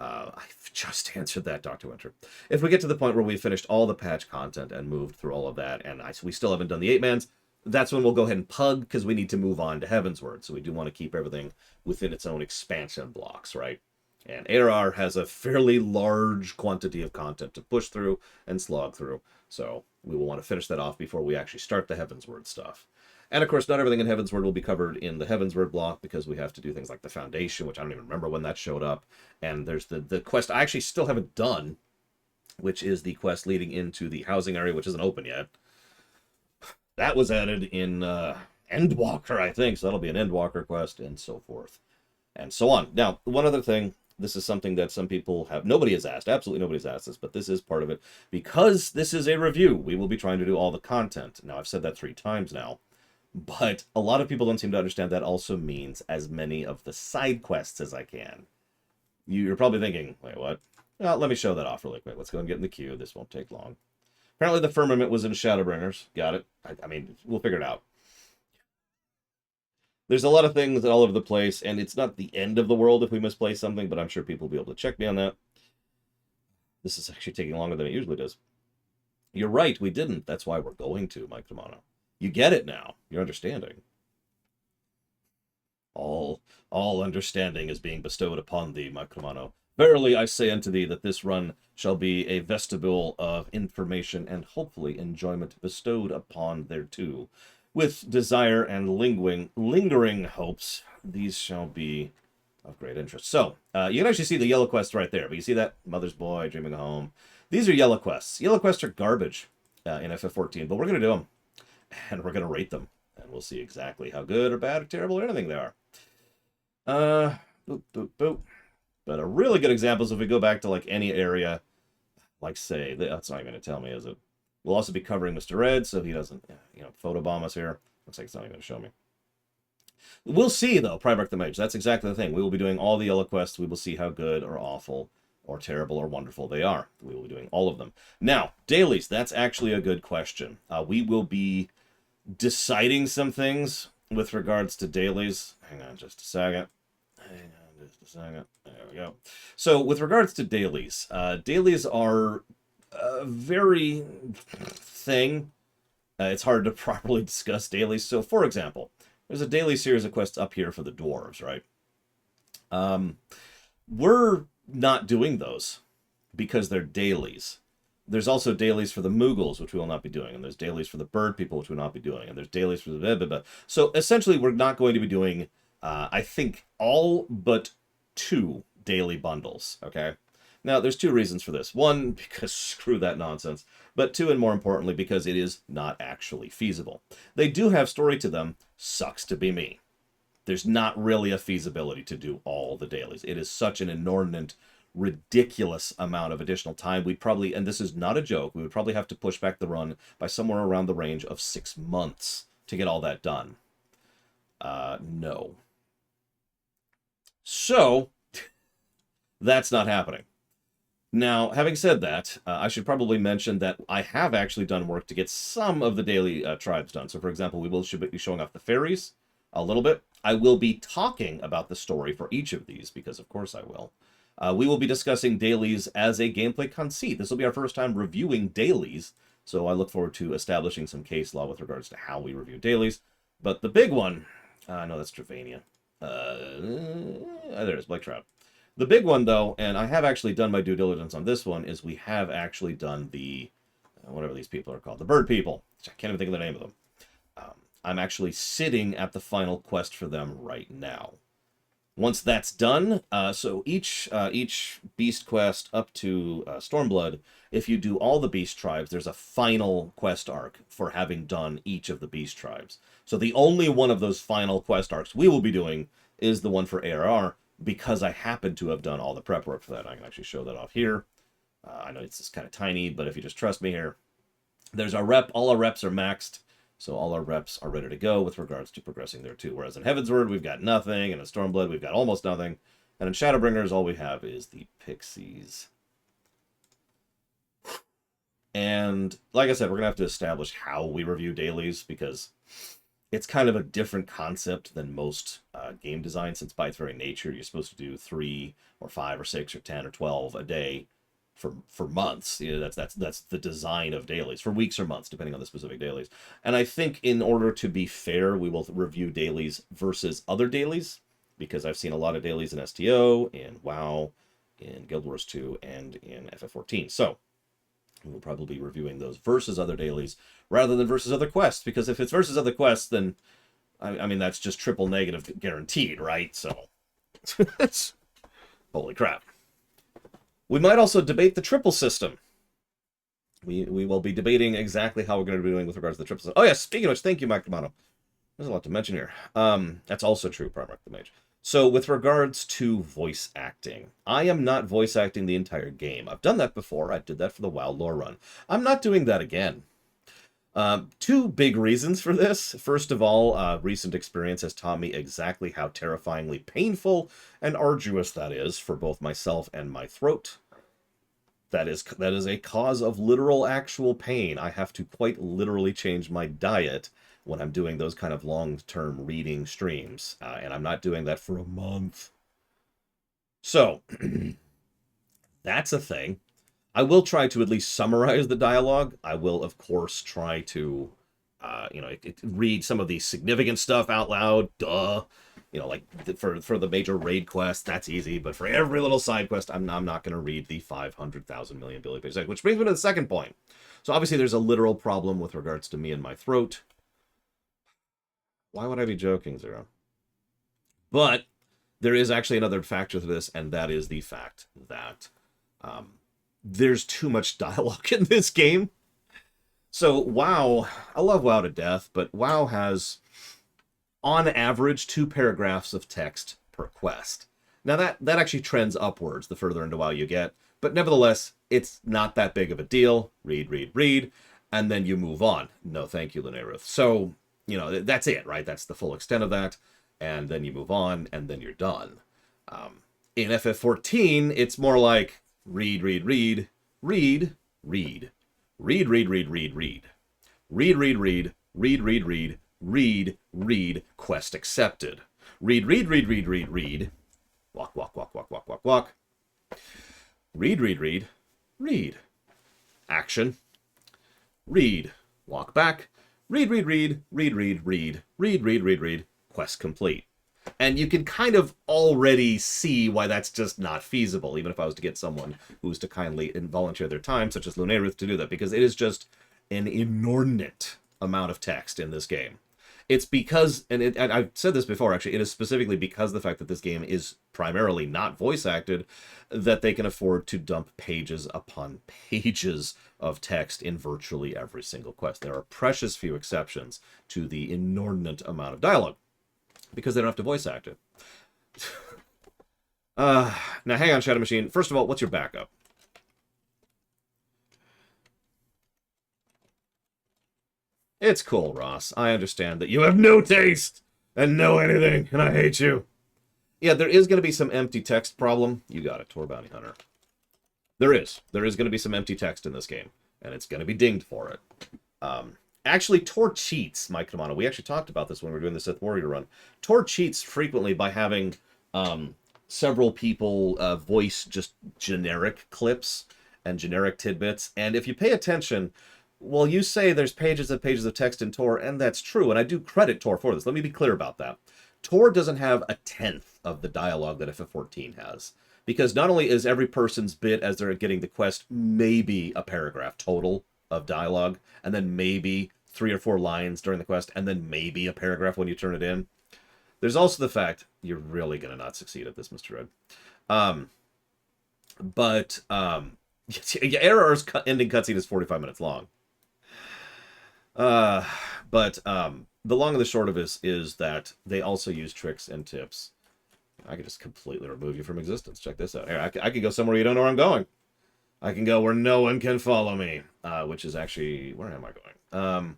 I've just answered that, Dr. Winter. If we get to the point where we've finished all the patch content and moved through all of that, and we still haven't done the 8-mans, that's when we'll go ahead and pug, because we need to move on to Heavensward. So we do want to keep everything within its own expansion blocks, right? And ARR has a fairly large quantity of content to push through and slog through. So we will want to finish that off before we actually start the Heavensward stuff. And of course, not everything in Heavensward will be covered in the Heavensward block, because we have to do things like the Foundation, which I don't even remember when that showed up. And there's the quest I actually still haven't done, which is the quest leading into the housing area, which isn't open yet. That was added in Endwalker, I think. So that'll be an Endwalker quest, and so forth, and so on. Now, one other thing. This is something that some people have. Nobody has asked. Absolutely nobody's asked this, but this is part of it. Because this is a review, we will be trying to do all the content. Now, I've said that 3 times now. But a lot of people don't seem to understand that also means as many of the side quests as I can. You're probably thinking, wait, what? Well, let me show that off really quick. Let's go and get in the queue. This won't take long. Apparently the Firmament was in Shadowbringers. Got it. I mean, we'll figure it out. There's a lot of things all over the place, and it's not the end of the world if we misplace something, but I'm sure people will be able to check me on that. This is actually taking longer than it usually does. You're right, we didn't. That's why we're going to, Mike Romano. You get it now. You're understanding. All understanding is being bestowed upon thee, Mike Romano. Verily I say unto thee that this run shall be a vestibule of information and hopefully enjoyment bestowed upon thereto. With desire and lingering hopes, these shall be of great interest. So, you can actually see the yellow quest right there. But you see that? Mother's Boy, Dreaming of Home. These are yellow quests. Yellow quests are garbage in FF14, but we're going to do them. And we're going to rate them. And we'll see exactly how good or bad or terrible or anything they are. Boop, boop, boop. But a really good example is if we go back to like any area, like say, that's not even going to tell me, is it? We'll also be covering Mr. Red, so he doesn't, photobomb us here. Looks like it's not even going to show me. We'll see, though, Primarch the Mage. That's exactly the thing. We will be doing all the yellow quests. We will see how good or awful or terrible or wonderful they are. We will be doing all of them. Now, dailies. That's actually a good question. We will be deciding some things with regards to dailies. Hang on just a second. There we go. So, with regards to dailies, dailies are a very thing. It's hard to properly discuss dailies. So, for example, there's a daily series of quests up here for the dwarves, right? We're not doing those because they're dailies. There's also dailies for the Moogles, which we will not be doing, and there's dailies for the bird people, which we will not be doing, and there's dailies for the blah, blah, blah. So, essentially, we're not going to be doing, I think, all but 2 daily bundles, okay? Now, there's 2 reasons for this. 1, because screw that nonsense. But 2, and more importantly, because it is not actually feasible. They do have story to them. Sucks to be me. There's not really a feasibility to do all the dailies. It is such an inordinate, ridiculous amount of additional time. We'd probably, and this is not a joke, we would probably have to push back the run by somewhere around the range of 6 months to get all that done. No. So, that's not happening. Now, having said that, I should probably mention that I have actually done work to get some of the daily tribes done. So, for example, we will be showing off the fairies a little bit. I will be talking about the story for each of these, because of course I will. We will be discussing dailies as a gameplay conceit. This will be our first time reviewing dailies, so I look forward to establishing some case law with regards to how we review dailies. But the big one, no, that's Travania. There it is, Blake Trout. The big one, though, and I have actually done my due diligence on this one, is we have actually done the, whatever these people are called, the bird people. I can't even think of the name of them. I'm actually sitting at the final quest for them right now. Once that's done, so each beast quest up to Stormblood, if you do all the beast tribes, there's a final quest arc for having done each of the beast tribes. So the only one of those final quest arcs we will be doing is the one for ARR, because I happen to have done all the prep work for that. I can actually show that off here. I know it's just kind of tiny, but if you just trust me here, there's our rep. All our reps are maxed. So all our reps are ready to go with regards to progressing there too. Whereas in Heavensward, we've got nothing, and in Stormblood, we've got almost nothing. And in Shadowbringers, all we have is the Pixies. And like I said, we're going to have to establish how we review dailies, because it's kind of a different concept than most game design, since by its very nature, you're supposed to do 3 or 5 or 6 or 10 or 12 a day for months. You know, that's the design of dailies, for weeks or months, depending on the specific dailies. And I think in order to be fair, we will review dailies versus other dailies, because I've seen a lot of dailies in STO, in WoW, in Guild Wars 2, and in FF14. So we'll probably be reviewing those versus other dailies rather than versus other quests, because if it's versus other quests, then I mean, that's just triple negative guaranteed, right? So holy crap. We might also debate the triple system. We will be debating exactly how we're going to be doing with regards to the triple system. Oh, yeah, speaking of which, thank you, Mike Romano. There's a lot to mention here. That's also true, Primarch the Mage. So with regards to voice acting, I am not voice acting the entire game. I've done that before. I did that for the WoW lore run. I'm not doing that again. 2 big reasons for this. First of all, recent experience has taught me exactly how terrifyingly painful and arduous that is for both myself and my throat. That is a cause of literal actual pain. I have to quite literally change my diet when I'm doing those kind of long-term reading streams, and I'm not doing that for a month. So that's a thing. I will try to at least summarize the dialogue. I will, of course, try to, read some of the significant stuff out loud. Duh. You know, like for the major raid quest, that's easy. But for every little side quest, I'm not going to read the 500,000 million billion pages. Which brings me to the second point. So obviously there's a literal problem with regards to me and my throat. Why would I be joking, Zero? But there is actually another factor to this, and that is the fact that there's too much dialogue in this game. So WoW, I love WoW to death, but WoW has, on average, 2 paragraphs of text per quest. Now that actually trends upwards the further into WoW you get, but nevertheless, it's not that big of a deal. Read, and then you move on. No, thank you, Loreweek. So, you know, that's it, right? That's the full extent of that, and then you move on, and then you're done. In FF14, it's more like read, quest accepted. Read. Walk. Read. Action. Read. Walk back. Read. Quest complete. And you can kind of already see why that's just not feasible, even if I was to get someone who's to kindly volunteer their time, such as Loreweek, to do that, because it is just an inordinate amount of text in this game. It's because, and I've said this before, actually, it is specifically because of the fact that this game is primarily not voice acted, that they can afford to dump pages upon pages of text in virtually every single quest. There are precious few exceptions to the inordinate amount of dialogue, because they don't have to voice act it. Now, hang on, Shadow Machine. First of all, what's your backup? It's cool, Ross. I understand that you have no taste and no anything, and I hate you. Yeah, there is going to be some empty text problem. You got it, Tor Bounty Hunter. There is. There is going to be some empty text in this game, and it's going to be dinged for it. Actually, Tor cheats, Mike Kamano. We actually talked about this when we were doing the Sith Warrior run. Tor cheats frequently by having several people voice just generic clips and generic tidbits. And if you pay attention, well, you say there's pages and pages of text in Tor, and that's true. And I do credit Tor for this. Let me be clear about that. Tor doesn't have a tenth of the dialogue that FF14 has. Because not only is every person's bit as they're getting the quest maybe a paragraph total of dialogue, and then maybe 3 or 4 lines during the quest, and then maybe a paragraph when you turn it in. There's also the fact you're really going to not succeed at this, Mr. Red. Error's ending cutscene is 45 minutes long. The long and the short of this is that they also use tricks and tips. I could just completely remove you from existence. Check this out. Here, I could go somewhere you don't know where I'm going. I can go where no one can follow me, which is actually... Where am I going?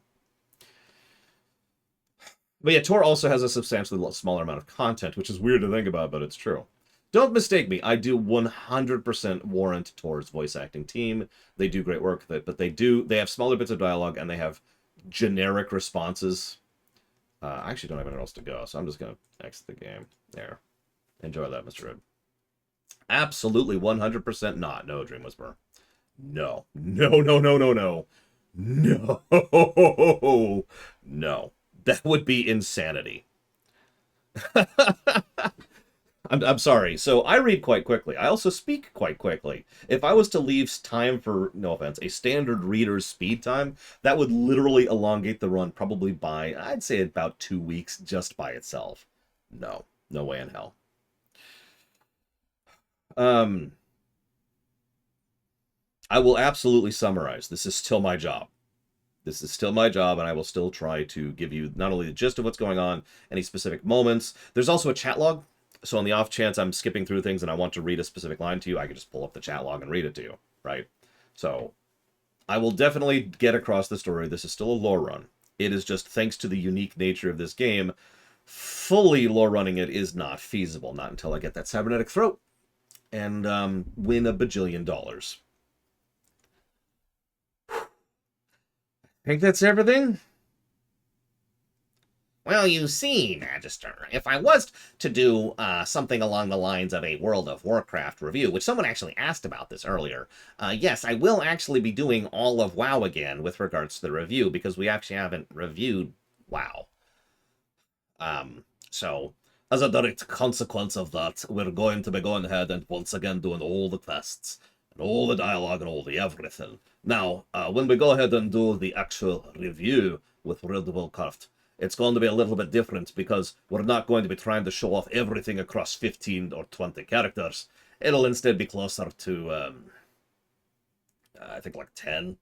But yeah, Tor also has a substantially smaller amount of content, which is weird to think about, but it's true. Don't mistake me. I do 100% warrant Tor's voice acting team. They do great work with it, but they have smaller bits of dialogue, and they have generic responses. I actually don't have anywhere else to go, so I'm just going to exit the game. There. Enjoy that, Mr. Red. Absolutely 100% not. No, Dream Whisperer. No. No, no, no, no, no. No. No. That would be insanity. I'm sorry. So I read quite quickly. I also speak quite quickly. If I was to leave time for, no offense, a standard reader's speed time, that would literally elongate the run probably by, I'd say, about 2 weeks just by itself. No. No way in hell. I will absolutely summarize. This is still my job. This is still my job, and I will still try to give you not only the gist of what's going on, any specific moments. There's also a chat log, so on the off chance I'm skipping through things and I want to read a specific line to you, I can just pull up the chat log and read it to you, right? So I will definitely get across the story. This is still a lore run. It is just, thanks to the unique nature of this game, fully lore running it is not feasible. Not until I get that cybernetic throat and win $1 bajillion. I think that's everything. Well, you see, Magister, if I was to do something along the lines of a World of Warcraft review, which someone actually asked about this earlier, yes, I will actually be doing all of WoW again with regards to the review, because we actually haven't reviewed WoW. So, as a direct consequence of that, we're going to be going ahead and once again doing all the quests, and all the dialogue, and all the everything. Now, when we go ahead and do the actual review with World of Warcraft, it's going to be a little bit different, because we're not going to be trying to show off everything across 15 or 20 characters. It'll instead be closer to, I think like 10,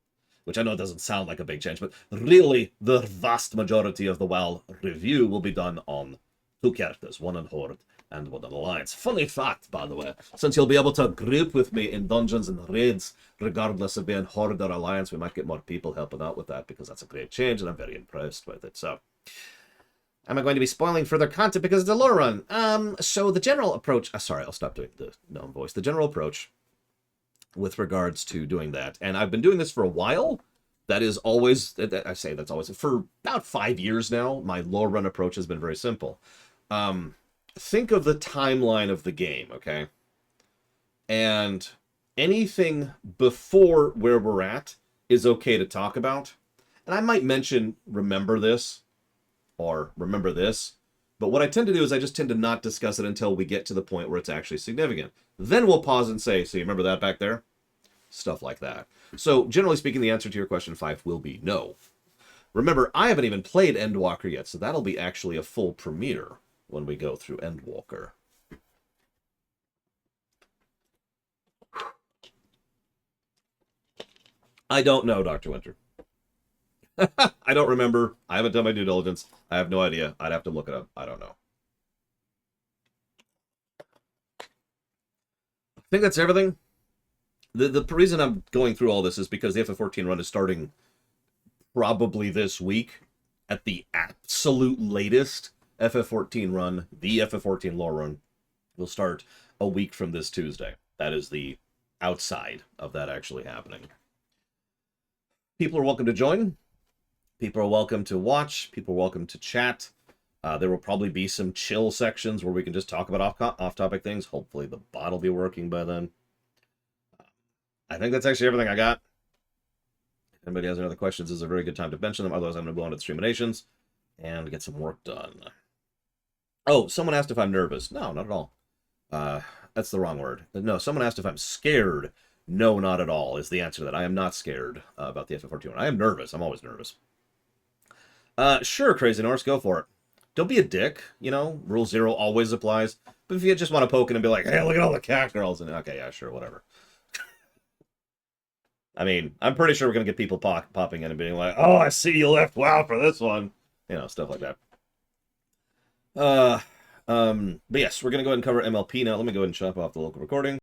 which I know doesn't sound like a big change, but really the vast majority of the WoW review will be done on 2 characters, one in Horde and one in Alliance. Funny fact, by the way, since you'll be able to group with me in dungeons and raids, regardless of being Horde or Alliance, we might get more people helping out with that, because that's a great change, and I'm very impressed with it. So, am I going to be spoiling further content because it's a lore run? So the general approach... sorry, I'll stop doing the gnome voice. The general approach with regards to doing that, and I've been doing this for a while. That is always... I say that's always... For about 5 years now, my lore run approach has been very simple. Think of the timeline of the game, okay? And anything before where we're at is okay to talk about. And I might mention, remember this, or remember this. But what I tend to do is I just tend to not discuss it until we get to the point where it's actually significant. Then we'll pause and say, so you remember that back there? Stuff like that. So, generally speaking, the answer to your question 5 will be no. Remember, I haven't even played Endwalker yet, so that'll be actually a full premiere when we go through Endwalker. I don't know, Dr. Winter. I don't remember. I haven't done my due diligence. I have no idea. I'd have to look it up. I don't know. I think that's everything. The reason I'm going through all this is because the FF14 run is starting probably this week. At the absolute latest, FF14 run, the FF14 lore run, will start a week from this Tuesday. That is the outside of that actually happening. People are welcome to join. People are welcome to watch. People are welcome to chat. There will probably be some chill sections where we can just talk about off-topic things. Hopefully the bot will be working by then. I think that's actually everything I got. If anybody has any other questions, this is a very good time to mention them. Otherwise, I'm going to go on to the streaminations and get some work done. Oh, someone asked if I'm nervous. No, not at all. That's the wrong word. No, someone asked if I'm scared. No, not at all is the answer to that. I am not scared about the FF14. I am nervous. I'm always nervous. Sure, Crazy Norse, go for it. Don't be a dick, you know? Rule 0 always applies. But if you just want to poke in and be like, hey, look at all the cat girls, and okay, yeah, sure, whatever. I mean, I'm pretty sure we're going to get people popping in and being like, oh, I see you left WoW for this one. You know, stuff like that. But yes, we're going to go ahead and cover MLP now. Let me go ahead and chop off the local recording.